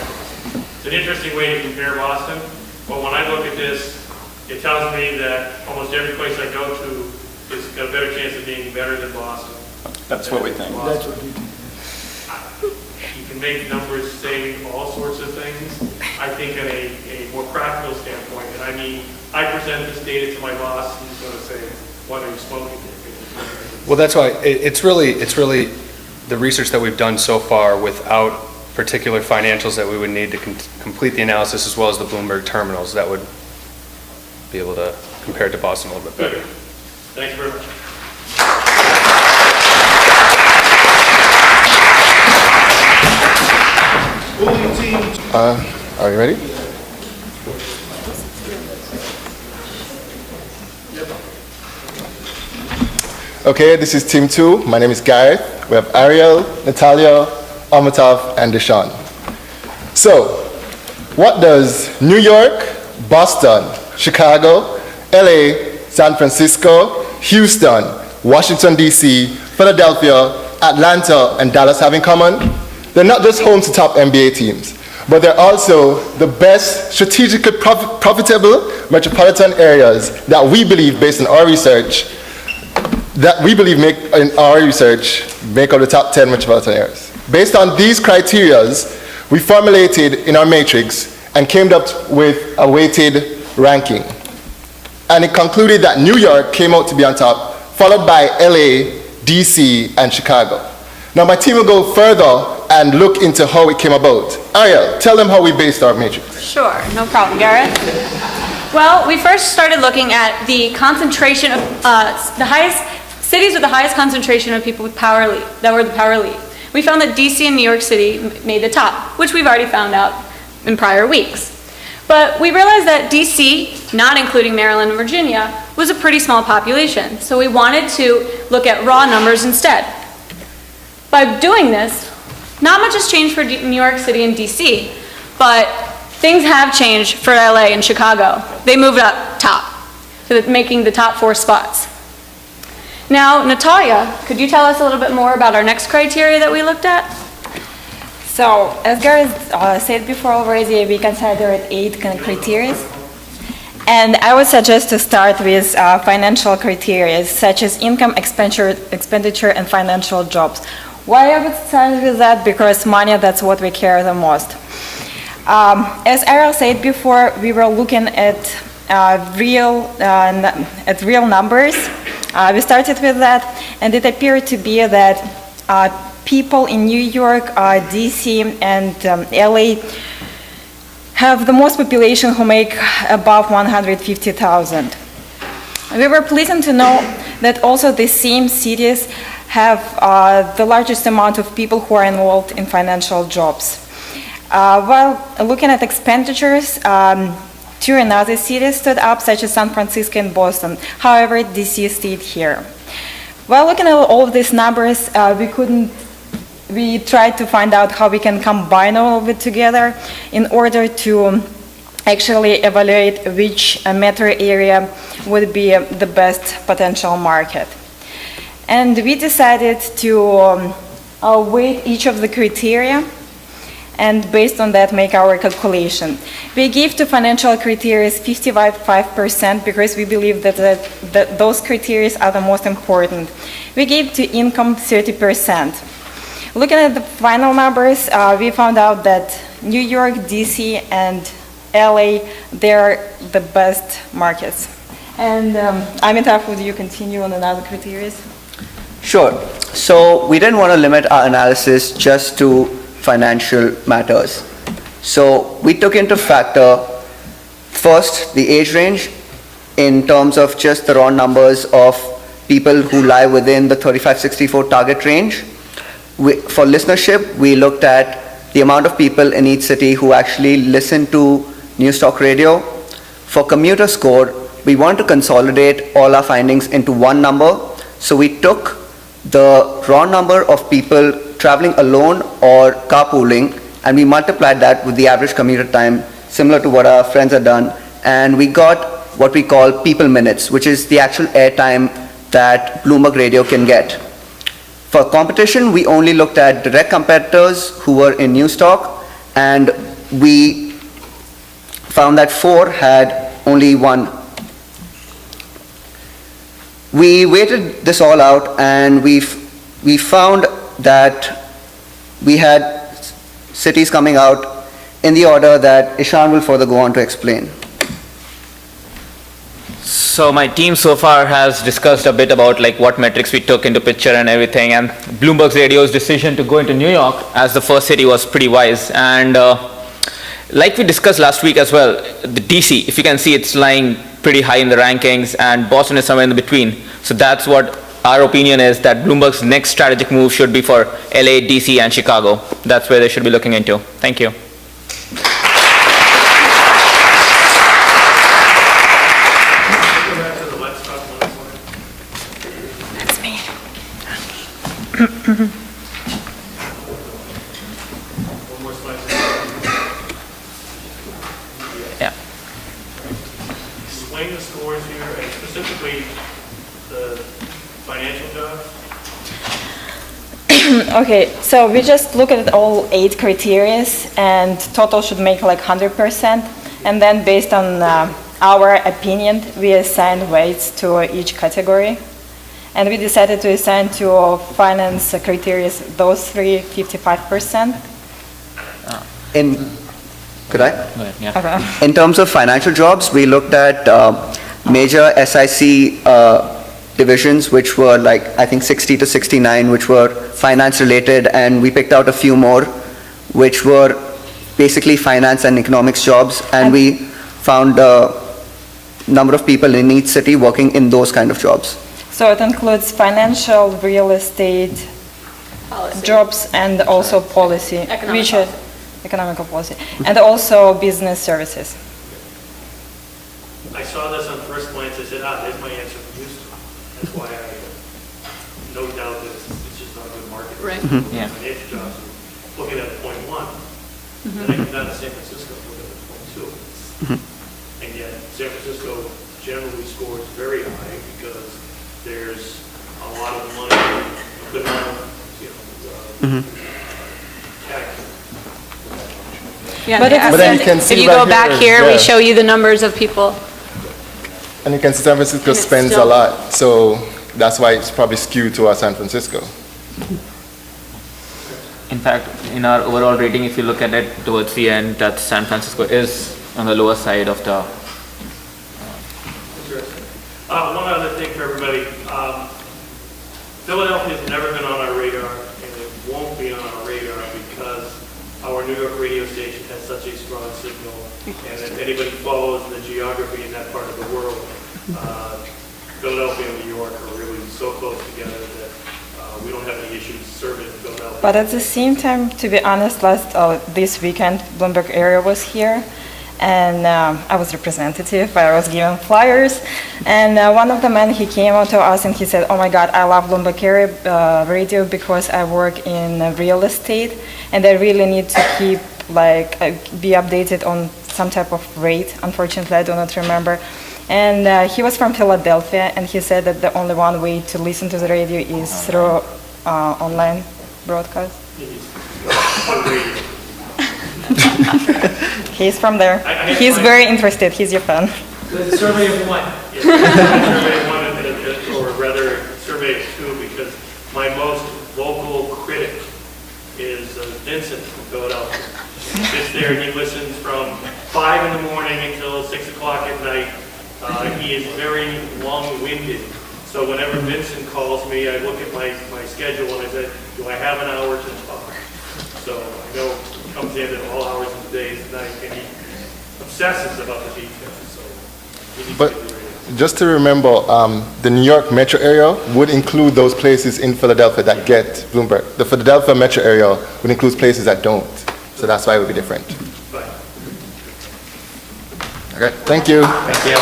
It's an interesting way to compare Boston, but when I look at this, it tells me that almost every place I go to has got a better chance of being better than Boston. That's what we think. That's what we think. You can make numbers say all sorts of things. I think in a more practical standpoint, and I mean, I present this data to my boss, he's going to say, what are you smoking? Well, that's why it's really the research that we've done so far without particular financials that we would need to complete the analysis, as well as the Bloomberg terminals that would be able to compare it to Boston a little bit better. Thank you very much. Are you ready? Okay, this is team 2. My name is Gareth. We have Ariel, Natalia, Amitav, and Deshaun. So, what does New York, Boston, Chicago, LA, San Francisco, Houston, Washington, D.C., Philadelphia, Atlanta, and Dallas have in common? They're not just home to top NBA teams, but they're also the best strategically profitable metropolitan areas that we believe, based on our research, make up the top 10 metropolitan areas. Based on these criteria, we formulated in our matrix and came up with a weighted ranking. And it concluded that New York came out to be on top, followed by LA, DC, and Chicago. Now my team will go further and look into how it came about. Ariel, tell them how we based our matrix. Sure, no problem, Gareth. Well, we first started looking at the concentration of the highest cities with the highest concentration of people with power elite, that were the power elite. We found that DC and New York City made the top, which we've already found out in prior weeks. But we realized that DC, not including Maryland and Virginia, was a pretty small population. So we wanted to look at raw numbers instead. By doing this, not much has changed for New York City and DC, but things have changed for LA and Chicago. They moved up top, making the top 4 spots. Now, Natalia, could you tell us a little bit more about our next criteria that we looked at? So, as Gareth said before already, we considered 8 criteria. And I would suggest to start with financial criteria, such as income, expenditure, and financial jobs. Why I would start with that? Because money, that's what we care the most. As Ariel said before, we were looking at real numbers. We started with that, and it appeared to be that people in New York, DC, and LA have the most population who make above 150,000. We were pleased to know that also the same cities have the largest amount of people who are involved in financial jobs. While looking at expenditures, two another cities stood up, such as San Francisco and Boston. However, DC stayed here. While looking at all of these numbers, we tried to find out how we can combine all of it together in order to actually evaluate which metro area would be the best potential market. And we decided to weight each of the criteria and based on that make our calculation. We gave to financial criteria 55% because we believe that those criteria are the most important. We gave to income 30%. Looking at the final numbers, we found out that New York, DC, and LA, they're the best markets. And Amitav, would you continue on another criteria? Sure. So we didn't want to limit our analysis just to financial matters. So we took into factor first the age range in terms of just the raw numbers of people who lie within the 35-64 target range. For listenership, we looked at the amount of people in each city who actually listen to news talk radio. For commuter score, we want to consolidate all our findings into one number. So we took the raw number of people traveling alone or carpooling, and we multiplied that with the average commuter time, similar to what our friends have done, and we got what we call people minutes, which is the actual airtime that Bloomberg Radio can get. For competition, we only looked at direct competitors who were in news talk, and we found that 4 had only 1. We weighted this all out, and we found that we had cities coming out in the order that Ishan will further go on to explain. So my team so far has discussed a bit about like what metrics we took into picture and everything, and Bloomberg Radio's decision to go into New York as the first city was pretty wise. And like we discussed last week as well, the DC, if you can see, it's lying pretty high in the rankings, and Boston is somewhere in the between. So that's what our opinion is, that Bloomberg's next strategic move should be for LA, DC, and Chicago. That's where they should be looking into. Thank you. That's me. One more slide. Yeah. Explain the scores here, and specifically the financial jobs. Okay, so we just look at all 8 criteria, and total should make like 100%, and then based on our opinion, we assign weights to each category. And we decided to assign to finance criteria those 3 55%. Could I? Go ahead, yeah. Okay. In terms of financial jobs, we looked at major SIC divisions, which were like, I think 60 to 69, which were finance related, and we picked out a few more, which were basically finance and economics jobs, and we found a number of people in each city working in those kind of jobs. So it includes financial, real estate, jobs, and also policy, which is economical policy, and also business services. I saw this on first glance, I said, there's my answer from Houston. That's why I no doubt that it's just not a good market. Right. Yeah. Financial jobs, looking at point 1, and I come down to San Francisco, looking at point 2. And yet, San Francisco generally scores very high because there's a lot of money, a good amount of, tech. Yeah, But then you can see if you right go back here, yeah. we show you the numbers of people. And you can see San Francisco And it's spends still- a lot, so that's why it's probably skewed towards San Francisco. In fact, in our overall rating, if you look at it towards the end, that San Francisco is on the lower side of the. One other thing for everybody. Philadelphia's never been on our radar, and won't be on our radar because our New York radio station has such a strong signal. And if anybody follows the geography in that part of the world, Philadelphia and New York are really so close together that we don't have any issues serving Philadelphia. But at the same time, to be honest, this weekend, Bloomberg area was here, and I was representative. I was given flyers, and one of the men, he came out to us and he said, "Oh my God, I love Bloomberg area radio because I work in real estate, and I really need to keep be updated on some type of rate." Unfortunately, I do not remember. And he was from Philadelphia, and he said that the only one way to listen to the radio is through online broadcast. He's from there. He's very interested. He's your fan. The survey of one. Survey of one, or rather, survey of two, because my most vocal critic is Vincent from Philadelphia. He sits there and he listens from 5 in the morning until 6 o'clock at night. He is very long-winded. So whenever Vincent calls me, I look at my schedule and I say, do I have an hour to talk? So I know he comes in at all hours of the day and night, and he obsesses about the details. So he needs But to get the radio. just to remember, the New York metro area would include those places in Philadelphia that get Bloomberg. The Philadelphia metro area would include places that don't. So that's why it would be different. Okay, thank you. Thank you.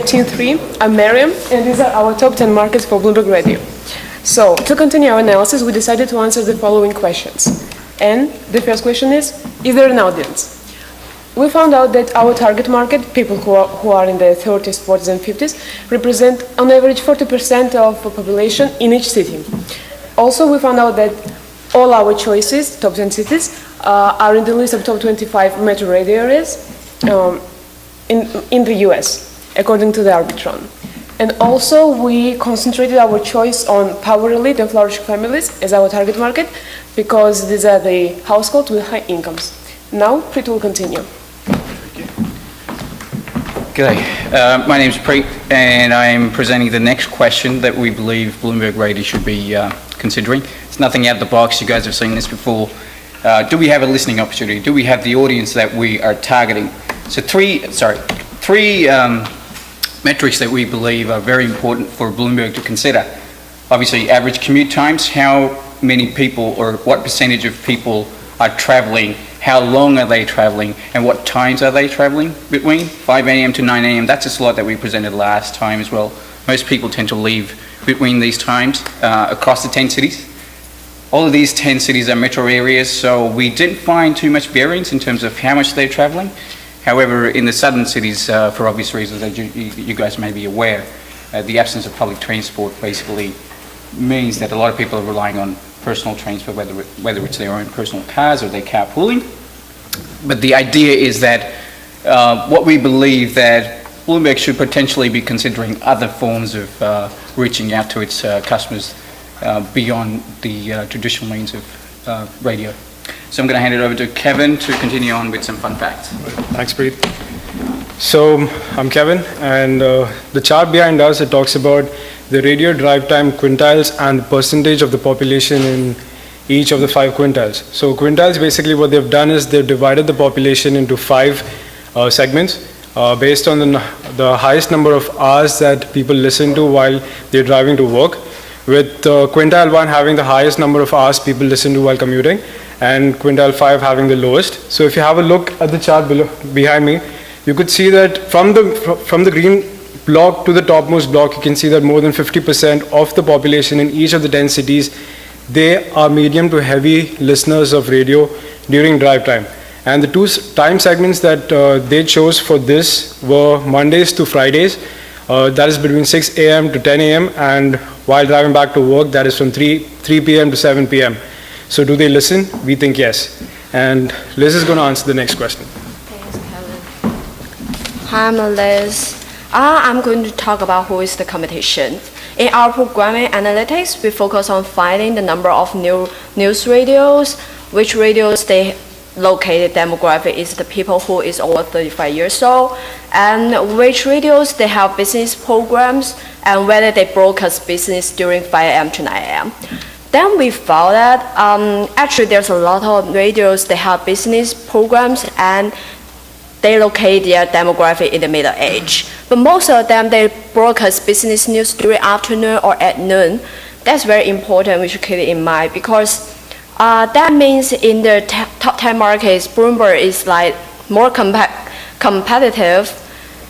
Team 3, I'm Miriam, and these are our top 10 markets for Bloomberg Radio. So, to continue our analysis, we decided to answer the following questions. And the first question is there an audience? We found out that our target market, people who are in the 30s, 40s, and 50s, represent on average 40% of the population in each city. Also, we found out that all our choices, top 10 cities, are in the list of top 25 metro radio areas in the US, according to the Arbitron. And also, we concentrated our choice on power elite and flourishing families as our target market, because these are the households with high incomes. Now, Preet will continue. G'day, my name's Preet, and I'm presenting the next question that we believe Bloomberg Radio should be considering. It's nothing out of the box, you guys have seen this before. Do we have a listening opportunity? Do we have the audience that we are targeting? So three metrics that we believe are very important for Bloomberg to consider. Obviously, average commute times, how many people or what percentage of people are traveling, how long are they traveling, and what times are they traveling between 5 a.m. to 9 a.m. That's a slot that we presented last time as well. Most people tend to leave between these times across the 10 cities. All of these 10 cities are metro areas, so we didn't find too much variance in terms of how much they're traveling. However, in the southern cities, for obvious reasons that you guys may be aware, the absence of public transport basically means that a lot of people are relying on personal transport, whether it's their own personal cars or their carpooling. But the idea is that what we believe that Bloomberg should potentially be considering other forms of reaching out to its customers beyond the traditional means of radio. So I'm going to hand it over to Kevin to continue on with some fun facts. Thanks, Preet. So I'm Kevin, and the chart behind us, it talks about the radio drive time quintiles and the percentage of the population in each of the 5 quintiles. So quintiles, basically what they've done is they've divided the population into 5 segments based on the highest number of hours that people listen to while they're driving to work, with quintile 1 having the highest number of hours people listen to while commuting, and quintile 5 having the lowest. So if you have a look at the chart behind me, you could see that from the green block to the topmost block, you can see that more than 50% of the population in each of the 10 cities, they are medium to heavy listeners of radio during drive time. And the 2 time segments that they chose for this were Mondays to Fridays, that is between 6 a.m. to 10 a.m. and while driving back to work, that is from 3 p.m. to 7 p.m. So do they listen? We think yes. And Liz is going to answer the next question. Hi, I'm Liz. I'm going to talk about who is the competition. In our programming analytics, we focus on finding the number of new news radios, which radios they located demographic is the people who is over 35 years old, and which radios they have business programs, and whether they broadcast business during 5 a.m. to 9 a.m. Then we found that actually there's a lot of radios, they have business programs and they locate their demographic in the middle age. But most of them, they broadcast business news during afternoon or at noon. That's very important, we should keep it in mind, because that means in the top 10 markets, Bloomberg is like more competitive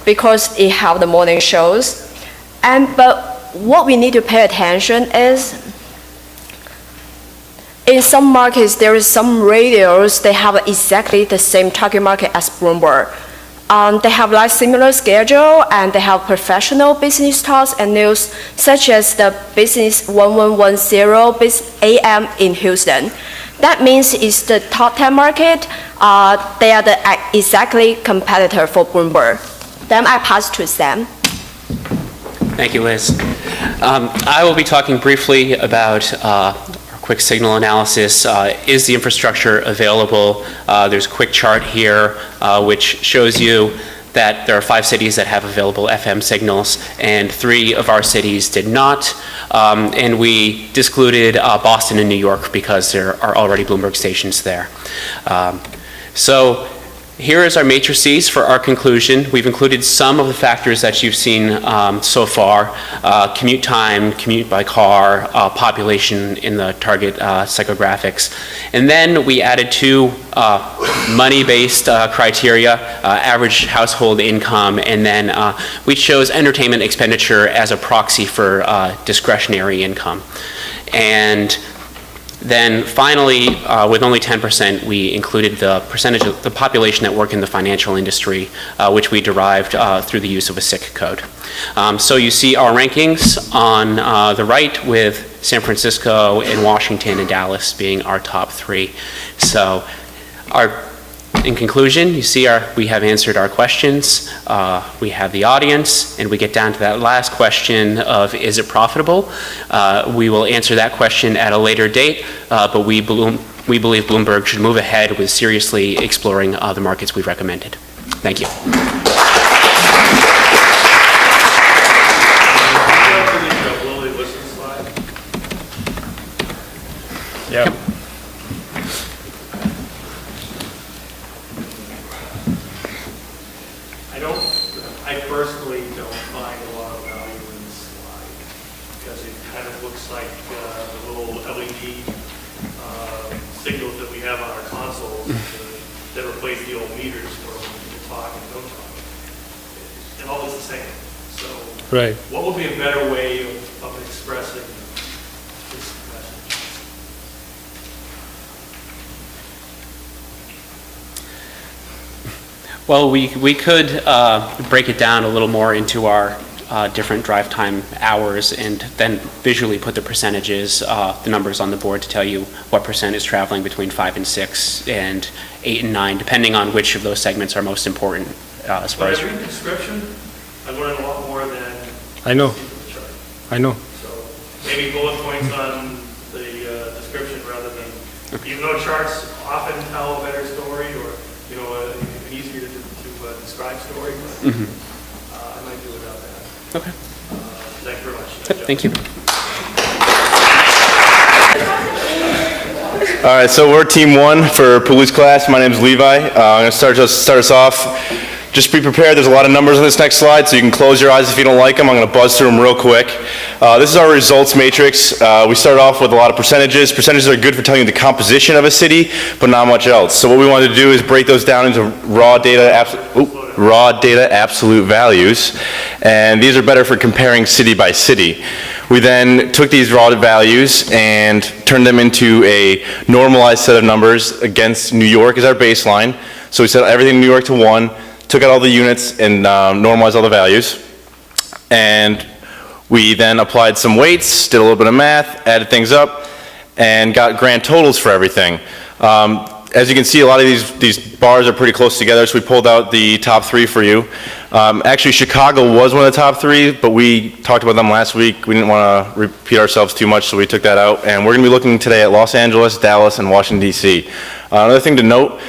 because it have the morning shows. But what we need to pay attention is, in some markets, there is some radios, they have exactly the same target market as Bloomberg. They have like similar schedule and they have professional business talks and news, such as the Business 1110 AM in Houston. That means it's the top 10 market. They are the exactly competitor for Bloomberg. Then I pass to Sam. Thank you, Liz. I will be talking briefly about quick signal analysis. Is the infrastructure available? There's a quick chart here which shows you that there are 5 cities that have available FM signals and 3 of our cities did not. And we discluded Boston and New York because there are already Bloomberg stations there. So here is our matrices for our conclusion. We've included some of the factors that you've seen so far: commute time, commute by car, population in the target psychographics. And then we added 2 money-based criteria, average household income, and then we chose entertainment expenditure as a proxy for discretionary income. And then finally, with only 10%, we included the percentage of the population that work in the financial industry, which we derived through the use of a SIC code. So you see our rankings on the right, with San Francisco and Washington and Dallas being our top 3. So in conclusion, you see we have answered our questions, we have the audience, and we get down to that last question of, is it profitable? We will answer that question at a later date, but we believe Bloomberg should move ahead with seriously exploring the markets we've recommended. Thank you. Yeah. I personally don't find a lot of value in this slide because it kind of looks like the little LED signals that we have on our consoles that replace the old meters for when people talk and don't talk. And all is the same. So right. What would be a better way of expressing this message? Well, we could break it down a little more into our different drive time hours and then visually put the percentages, the numbers on the board to tell you what percent is traveling between 5 and 6 and 8 and 9, depending on which of those segments are most important as far as... When I read the description, I learn a lot more than... I know. So maybe bullet points on the description rather than... Even though charts often tell a better story or, an easier to describe story, but I might do without that. Okay. Thank you very much. Thank you. All right, so we're team 1 for Pulu's class. My name is Levi. I'm going to start us off. Just be prepared. There's a lot of numbers on this next slide, so you can close your eyes if you don't like them. I'm going to buzz through them real quick. This is our results matrix. We started off with a lot of percentages. Percentages are good for telling you the composition of a city, but not much else. So what we wanted to do is break those down into raw data absolute values, and these are better for comparing city by city. We then took these raw values and turned them into a normalized set of numbers against New York as our baseline. So we set everything in New York to 1, took out all the units and normalized all the values. And we then applied some weights, did a little bit of math, added things up, and got grand totals for everything. As you can see, a lot of these bars are pretty close together, so we pulled out the top 3 for you. Actually, Chicago was one of the top 3, but we talked about them last week. We didn't want to repeat ourselves too much, so we took that out. And we're going to be looking today at Los Angeles, Dallas, and Washington, D.C. Another thing to note,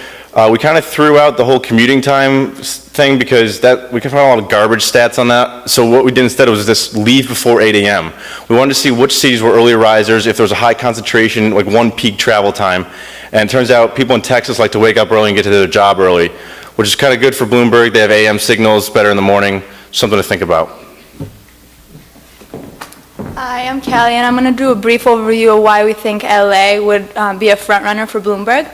We kind of threw out the whole commuting time thing because we could find a lot of garbage stats on that. So what we did instead was just leave before 8 a.m. We wanted to see which cities were early risers, if there was a high concentration, like one peak travel time. And it turns out people in Texas like to wake up early and get to their job early, which is kind of good for Bloomberg. They have AM signals, better in the morning, something to think about. Hi, I'm Callie, and I'm going to do a brief overview of why we think LA would be a front runner for Bloomberg.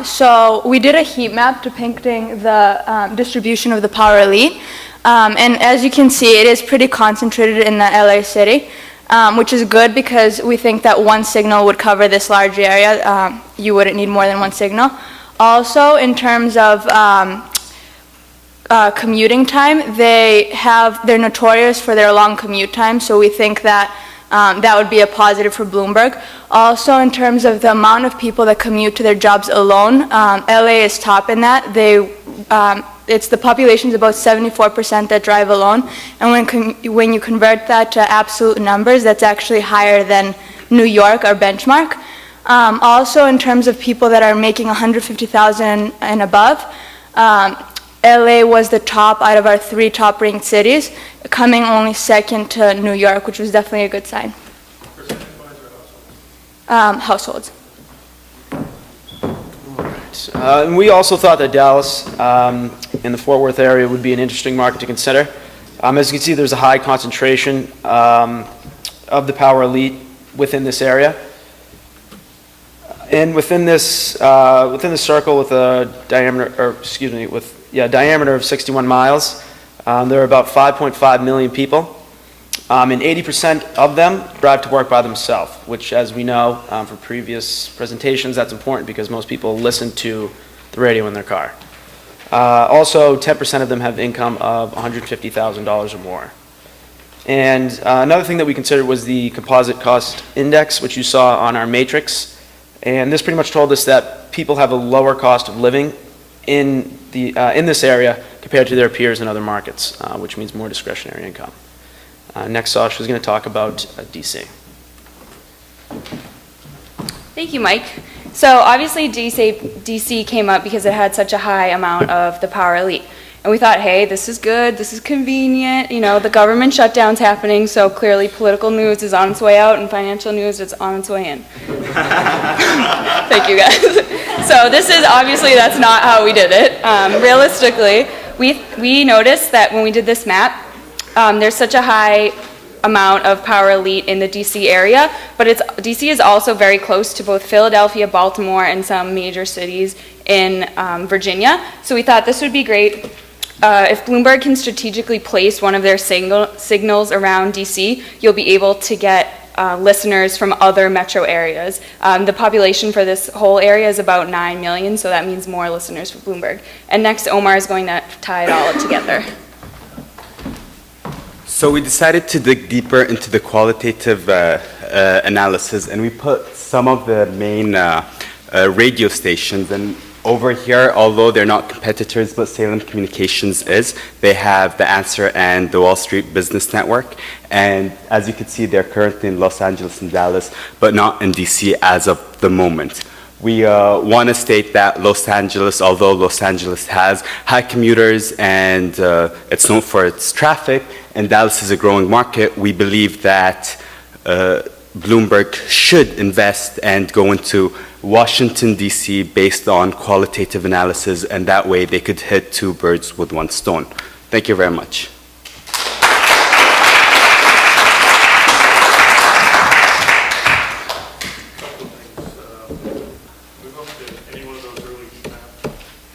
So we did a heat map depicting the distribution of the power elite, and as you can see, it is pretty concentrated in the LA city, which is good because we think that one signal would cover this large area. You wouldn't need more than one signal. Also, in terms of commuting time, they're notorious for their long commute time, so we think that that would be a positive for Bloomberg. Also, in terms of the amount of people that commute to their jobs alone, LA is top in that. It's the population's about 74% that drive alone, and when you convert that to absolute numbers, that's actually higher than New York, our benchmark. Also, in terms of people that are making $150,000 and above, LA was the top out of our 3 top-ranked cities, coming only second to New York, which was definitely a good sign. Households. And we also thought that Dallas in the Fort Worth area would be an interesting market to consider. As you can see, there's a high concentration of the power elite within this area. And within this circle with a diameter, diameter of 61 miles, there are about 5.5 million people, and 80% of them drive to work by themselves, which, as we know from previous presentations, that's important because most people listen to the radio in their car. Also, 10% of them have income of $150,000 or more. And another thing that we considered was the composite cost index, which you saw on our matrix. And this pretty much told us that people have a lower cost of living in this area compared to their peers in other markets, which means more discretionary income. Next, Sasha is going to talk about DC. Thank you, Mike. So obviously DC came up because it had such a high amount of the power elite. And we thought, hey, this is good, this is convenient, the government shutdown's happening, so clearly political news is on its way out and financial news is on its way in. Thank you, guys. So that's not how we did it. Realistically, we noticed that when we did this map, there's such a high amount of power elite in the DC area, but DC is also very close to both Philadelphia, Baltimore, and some major cities in Virginia. So we thought this would be great. If Bloomberg can strategically place one of their signals around DC, you'll be able to get listeners from other metro areas. The population for this whole area is about 9 million, so that means more listeners for Bloomberg. And next, Omar is going to tie it all together. So we decided to dig deeper into the qualitative analysis, and we put some of the main radio stations. And over here, although they're not competitors, but Salem Communications is, they have The Answer and the Wall Street Business Network. And as you can see, they're currently in Los Angeles and Dallas, but not in DC as of the moment. We want to state that although Los Angeles has high commuters and it's known for its traffic, and Dallas is a growing market, we believe that Bloomberg should invest and go into Washington, D.C. based on qualitative analysis, and that way they could hit 2 birds with 1 stone. Thank you very much.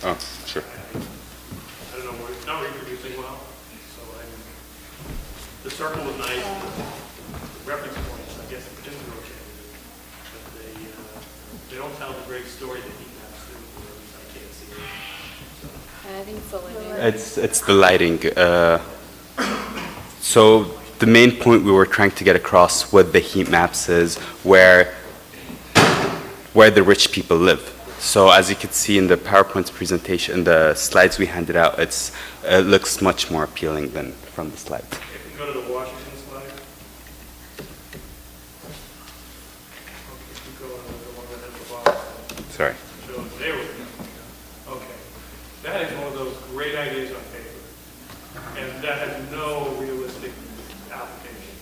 Oh, sure. I don't know, it's not reproducing well, so the circle was nice, the reference points, I guess, it didn't rotate, but they don't tell the great story that heat maps do, or at least I can't see it. I think it's the lighting. It's the lighting. So the main point we were trying to get across with the heat maps is where the rich people live. So as you can see in the PowerPoint presentation, the slides we handed out, it looks much more appealing than from the slides. If we go to the Washington slide. Okay, if we go on the one that has the box. Sorry. There we go. that has no realistic application.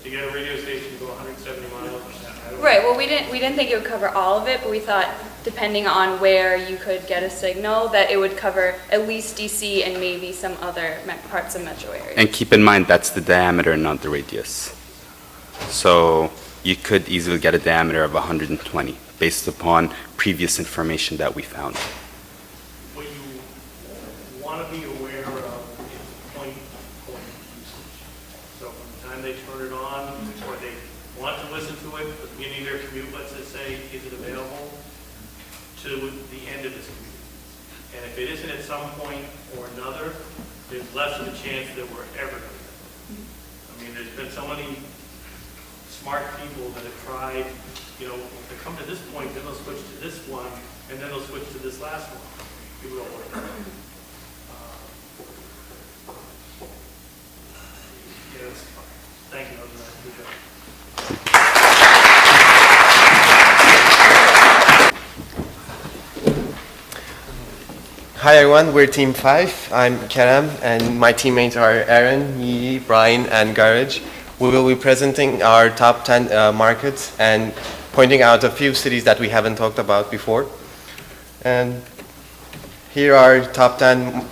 To get a radio station to go 170 miles, I don't Right, well, we didn't think it would cover all of it, but we thought depending on where you could get a signal, that it would cover at least DC and maybe some other parts of metro areas. And keep in mind, that's the diameter, not the radius. So you could easily get a diameter of 120 based upon previous information that we found. What you want to be aware of is point-to-point usage. So from the time they turn it on, or they want to listen to it, at the beginning of their commute, let's just say, is it available, to the end of this commute. And if it isn't at some point or another, there's less of a chance that we're ever going to get it. I mean, there's been so many smart people that have tried, you know, if they come to this point, then they'll switch to this one, and then they'll switch to this last one. It will work. Yeah, that's fine. Thank you. That was a good job. Hi everyone, we're Team 5. I'm Kerem and my teammates are Aaron, Yi, Brian and Garage. We will be presenting our top 10 markets and pointing out a few cities that we haven't talked about before. And here are top 10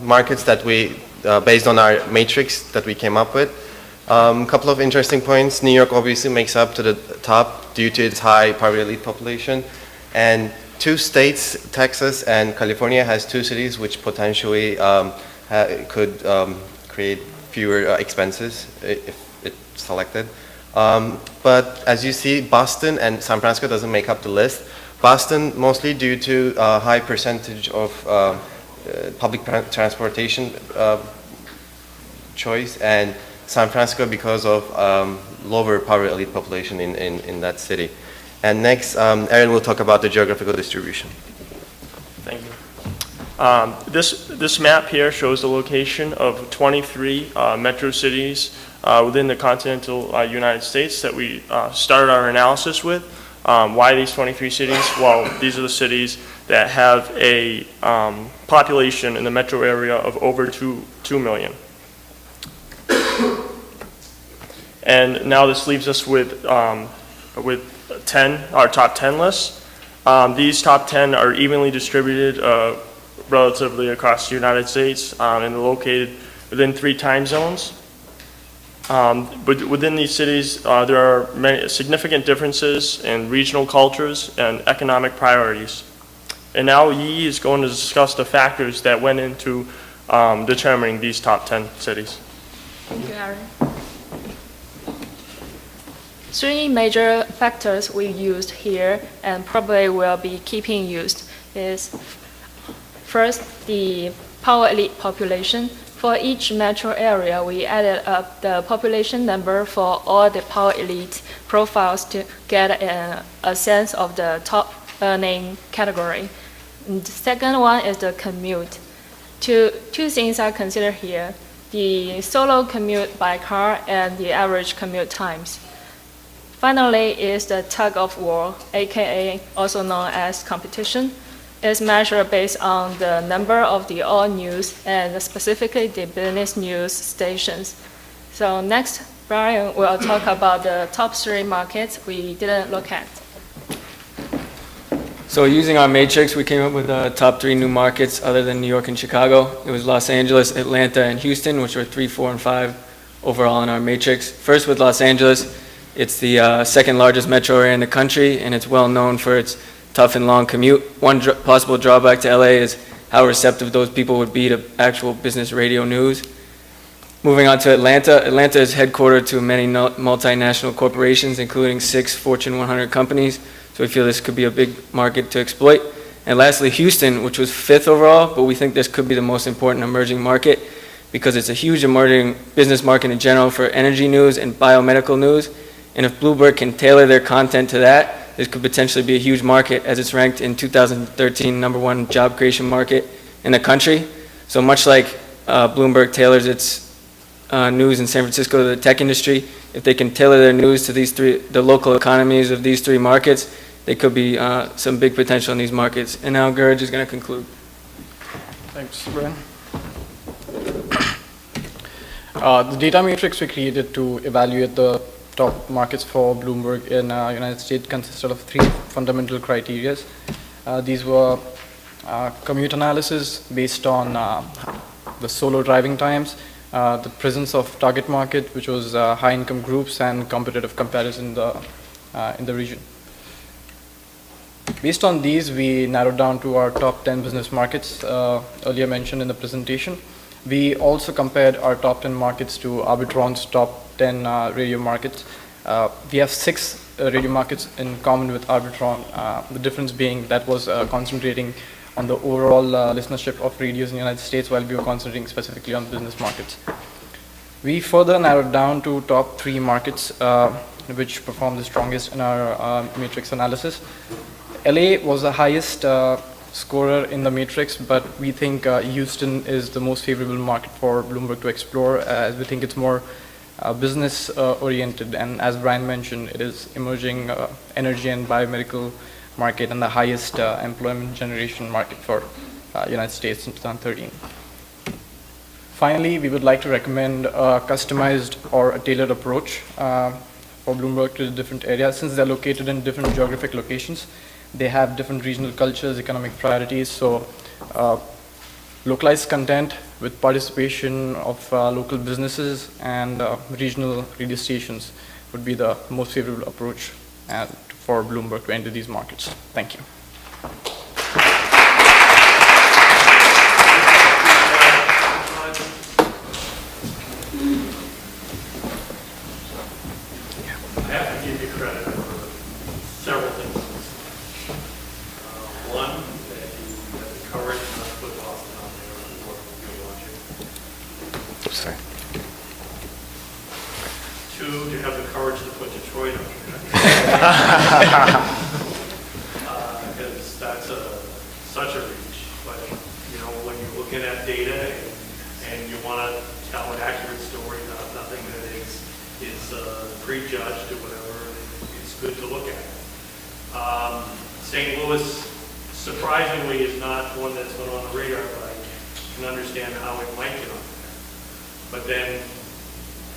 markets that we, based on our matrix that we came up with. A couple of interesting points. New York obviously makes up to the top due to its high poverty elite population. And two states, Texas and California, has two cities which potentially could create fewer expenses if it's selected. But as you see, Boston and San Francisco doesn't make up the list. Boston mostly due to a high percentage of public transportation choice, and San Francisco because of lower poverty elite population in that city. And next, Aaron will talk about the geographical distribution. Thank you. This map here shows the location of 23 metro cities within the continental United States that we started our analysis with. Why these 23 cities? Well, these are the cities that have a population in the metro area of over 2 million. And now this leaves us with 10, our top 10 lists. These top 10 are evenly distributed relatively across the United States and located within 3 time zones. But within these cities, there are many significant differences in regional cultures and economic priorities. And now Yi is going to discuss the factors that went into determining these top 10 cities. Thank you, Aaron. 3 major factors we used here and probably will be keeping used is first the power elite population. For each metro area, we added up the population number for all the power elite profiles to get a sense of the top earning category. And the second one is the commute. Two things are considered here: the solo commute by car and the average commute times. Finally is the tug of war, aka also known as competition. It's measured based on the number of the all news and specifically the business news stations. So next, Brian will talk about the top 3 markets we didn't look at. So using our matrix, we came up with the top 3 new markets other than New York and Chicago. It was Los Angeles, Atlanta, and Houston, which were 3, 4, and 5 overall in our matrix. First with Los Angeles. It's the second largest metro area in the country, and it's well known for its tough and long commute. One possible drawback to LA is how receptive those people would be to actual business radio news. Moving on to Atlanta. Atlanta is headquartered to many multinational corporations, including 6 Fortune 100 companies, so we feel this could be a big market to exploit. And lastly, Houston, which was 5th overall, but we think this could be the most important emerging market because it's a huge emerging business market in general for energy news and biomedical news. And if Bloomberg can tailor their content to that, this could potentially be a huge market, as it's ranked in 2013 #1 job creation market in the country. So much like Bloomberg tailors its news in San Francisco to the tech industry, if they can tailor their news to the local economies of these 3 markets, there could be some big potential in these markets. And now Gurj is going to conclude. Thanks, Brian. The data matrix we created to evaluate the top markets for Bloomberg in United States consisted of 3 fundamental criteria. These were commute analysis based on the solo driving times, the presence of target market, which was high income groups, and competitive comparison in the region. Based on these, we narrowed down to our top 10 business markets earlier mentioned in the presentation. We also compared our top 10 markets to Arbitron's top 10 radio markets. We have 6 radio markets in common with Arbitron, the difference being that was concentrating on the overall listenership of radios in the United States, while we were concentrating specifically on business markets. We further narrowed down to top 3 markets which performed the strongest in our matrix analysis. LA was the highest scorer in the matrix, but we think Houston is the most favorable market for Bloomberg to explore, as we think it's more business oriented, and as Brian mentioned, it is emerging energy and biomedical market and the highest employment generation market for United States in 2013. Finally, we would like to recommend a customized or a tailored approach for Bloomberg to the different areas. Since they're located in different geographic locations, they have different regional cultures, economic priorities, so localized content with participation of local businesses and regional radio stations would be the most favorable approach for Bloomberg to enter these markets. Thank you. I have to give you credit for several things. One, that you have the courage not to put Boston on there or you're watching. Sorry. Two, to have the courage to put Detroit on there. Because that's such a reach. But, you know, when you're looking at data and you want to tell an accurate story, nothing that is prejudged or whatever, it's good to look at. St. Louis, surprisingly, is not one that's been on the radar, but I can understand how it might get on there. But then,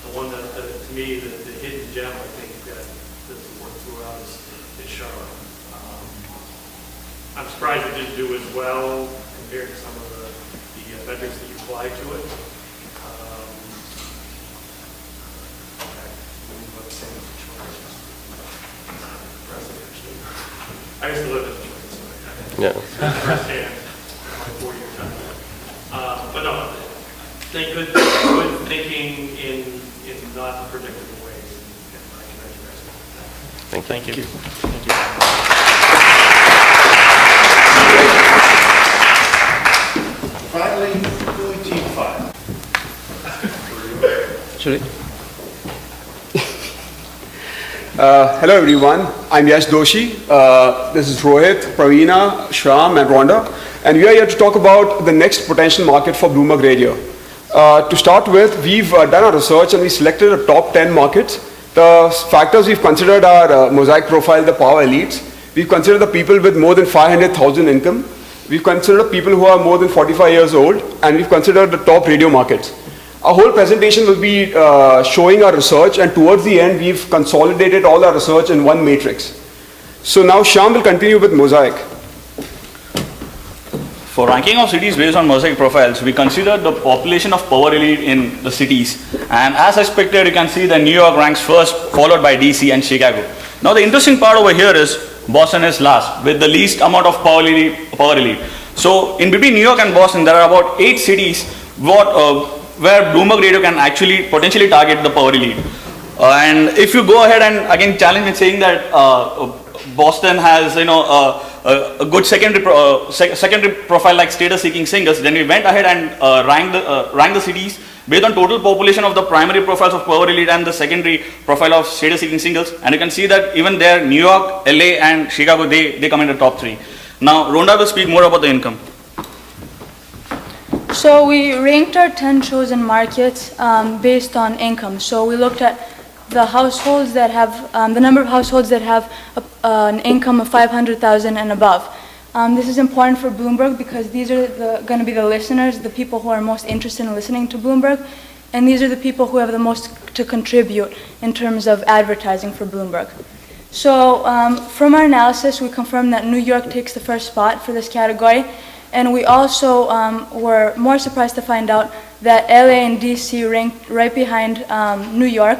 the one that, to me, the hidden gem, I think, that's worked throughout is Charlotte. I'm surprised it didn't do as well compared to some of the metrics that you applied to it. I used to live in Detroit, so I understand my 4-year time. But no, good thinking in not predictable ways, and I commend you guys. Thank you. Thank you. Finally, Philly Team 5. Should Hello everyone, I'm Yash Doshi. This is Rohit, Praveena, Shram and Rhonda, and we are here to talk about the next potential market for Bloomberg Radio. To start with, we've done our research and we selected the top 10 markets. The factors we've considered are mosaic profile, the power elites. We've considered the people with more than 500,000 income. We've considered people who are more than 45 years old, and we've considered the top radio markets. Our whole presentation will be showing our research, and towards the end, we've consolidated all our research in one matrix. So now Shyam will continue with mosaic. For ranking of cities based on mosaic profiles, we considered the population of power elite in the cities. And as expected, you can see that New York ranks first, followed by DC and Chicago. Now the interesting part over here is Boston is last, with the least amount of power elite. So in between New York and Boston, there are about 8 cities where Bloomberg Radio can actually potentially target the power elite. And if you go ahead and again challenge me saying that Boston has a good secondary profile like status-seeking singles, then we went ahead and ranked the cities based on total population of the primary profiles of power elite and the secondary profile of status-seeking singles. And you can see that even there, New York, LA, and Chicago, they come in the top 3. Now, Rhonda will speak more about the income. So we ranked our 10 chosen markets based on income. So we looked at the households that have, the number of households that have an income of 500,000 and above. This is important for Bloomberg because these are going to be the listeners, the people who are most interested in listening to Bloomberg. and these are the people who have the most to contribute in terms of advertising for Bloomberg. So from our analysis, we confirmed that New York takes the first spot for this category, and we also were more surprised to find out that LA and DC ranked right behind New York.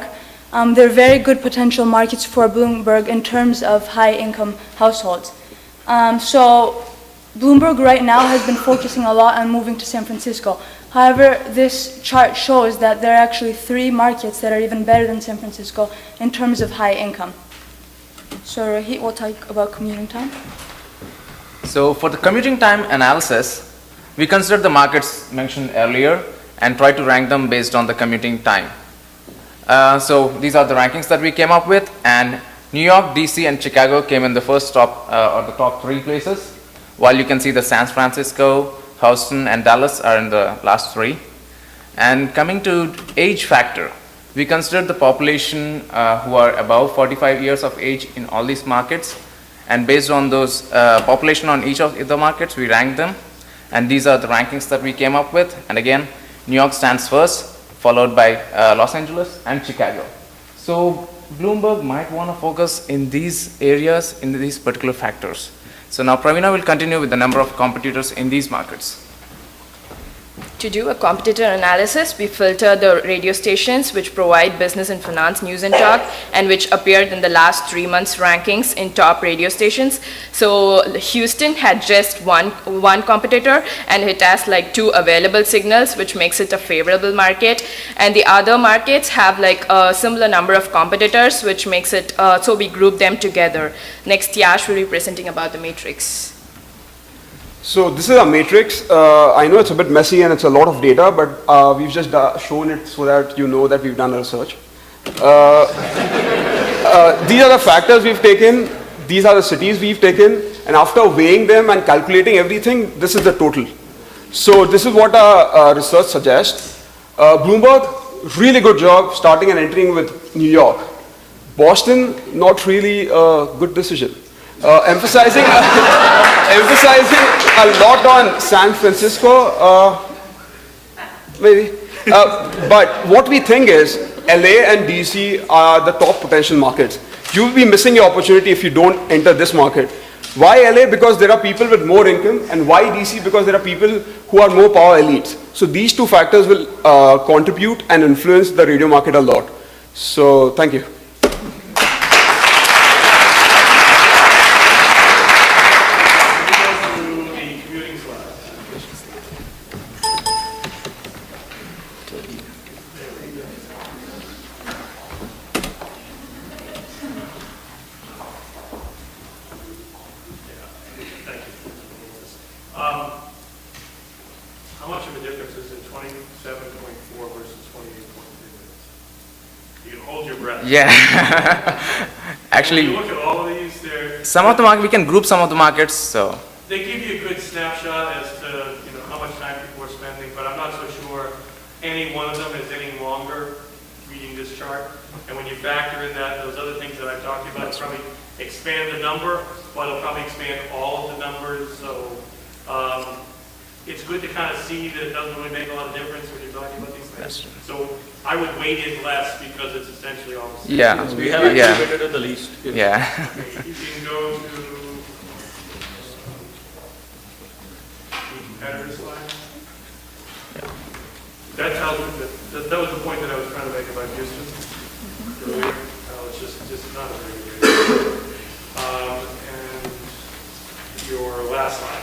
They're very good potential markets for Bloomberg in terms of high-income households. So Bloomberg right now has been focusing a lot on moving to San Francisco. However, this chart shows that there are actually 3 markets that are even better than San Francisco in terms of high income. So Rohit will talk about commuting time. So for the commuting time analysis, we considered the markets mentioned earlier and tried to rank them based on the commuting time. So these are the rankings that we came up with, and New York, DC, and Chicago came in the first top or the top 3 places, while you can see the San Francisco, Houston, and Dallas are in the last 3. And coming to age factor, we considered the population who are above 45 years of age in all these markets, and based on those population on each of the markets, we ranked them, and these are the rankings that we came up with. And again, New York stands first, followed by Los Angeles and Chicago. So Bloomberg might want to focus in these areas, in these particular factors. So now Pravina will continue with the number of competitors in these markets. To do a competitor analysis, we filter the radio stations which provide business and finance news and talk, and which appeared in the last 3 months rankings in top radio stations. So Houston had just one competitor, and it has like 2 available signals, which makes it a favorable market. And the other markets have like a similar number of competitors, which makes it, so we group them together. Next, Yash will be presenting about the matrix. So this is a matrix. I know it's a bit messy and it's a lot of data, but we've just shown it so that you know that we've done a research. These are the factors we've taken. These are the cities we've taken. And after weighing them and calculating everything, this is the total. So this is what our research suggests. Bloomberg, really good job starting and entering with New York. Boston, not really a good decision. Emphasizing a lot on San Francisco, maybe. But what we think is LA and DC are the top potential markets. You will be missing your opportunity if you don't enter this market. Why LA? Because there are people with more income, and why DC? Because there are people who are more power elites. So these 2 factors will contribute and influence the radio market a lot. So thank you. How much of a difference is in 27.4 versus 28.3 minutes? You can hold your breath. Yeah. Actually, when you look at all of these, some of the markets, we can group some of the markets. So they give you a good snapshot as to how much time people are spending, but I'm not so sure any one of them is any longer reading this chart. And when you factor in those other things that I talked about, it'll probably expand the number, but it'll probably expand all of the numbers. So it's good to kind of see that it doesn't really make a lot of difference when you're talking about these things. So I would weight it less because it's essentially all the same. Yeah. We have it at the least. Yeah. Okay, you can go to the competitor slide. That tells you that was the point that I was trying to make about Houston earlier. It's just not a very good area. And your last slide.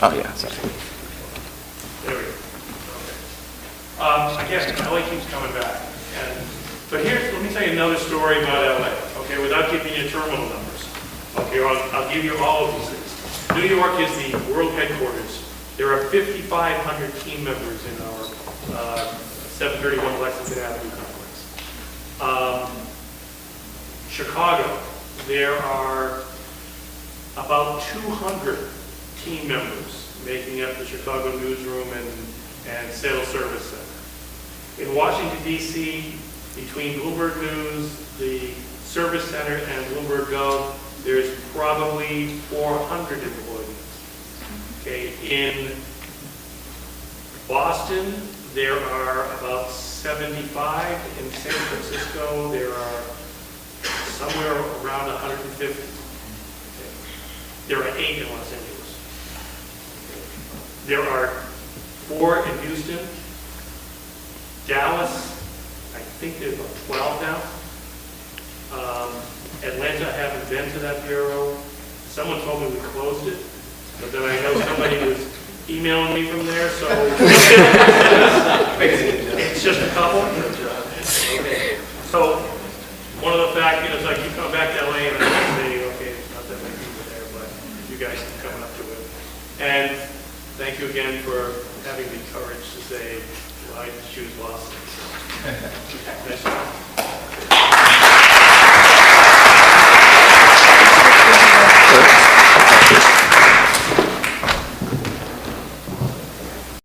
Oh yeah, sorry. There we go. Okay. Again, LA keeps coming back. But let me tell you another story about LA, okay, without giving you terminal numbers. Okay, I'll give you all of these things. New York is the world headquarters. There are 5,500 team members in our 731 Lexington Avenue complex. Chicago, there are about 200 team members making up the Chicago newsroom and sales service center. In Washington, D.C., between Bloomberg News, the service center, and Bloomberg Gov, there's probably 400 employees. Okay, in Boston, there are about 75. In San Francisco, there are somewhere around 150. Okay. There are 8 in Los Angeles. There are 4 in Houston. Dallas, I think there's about 12 now. Atlanta, I haven't been to that bureau. Someone told me we closed it, but then I know somebody was emailing me from there, so it's just a couple. So one of the factors, like you come back to LA and I say, okay, it's not that many people there, but you guys are coming up to it. And thank you again for having the courage to say, well, I choose Boston. Nice job.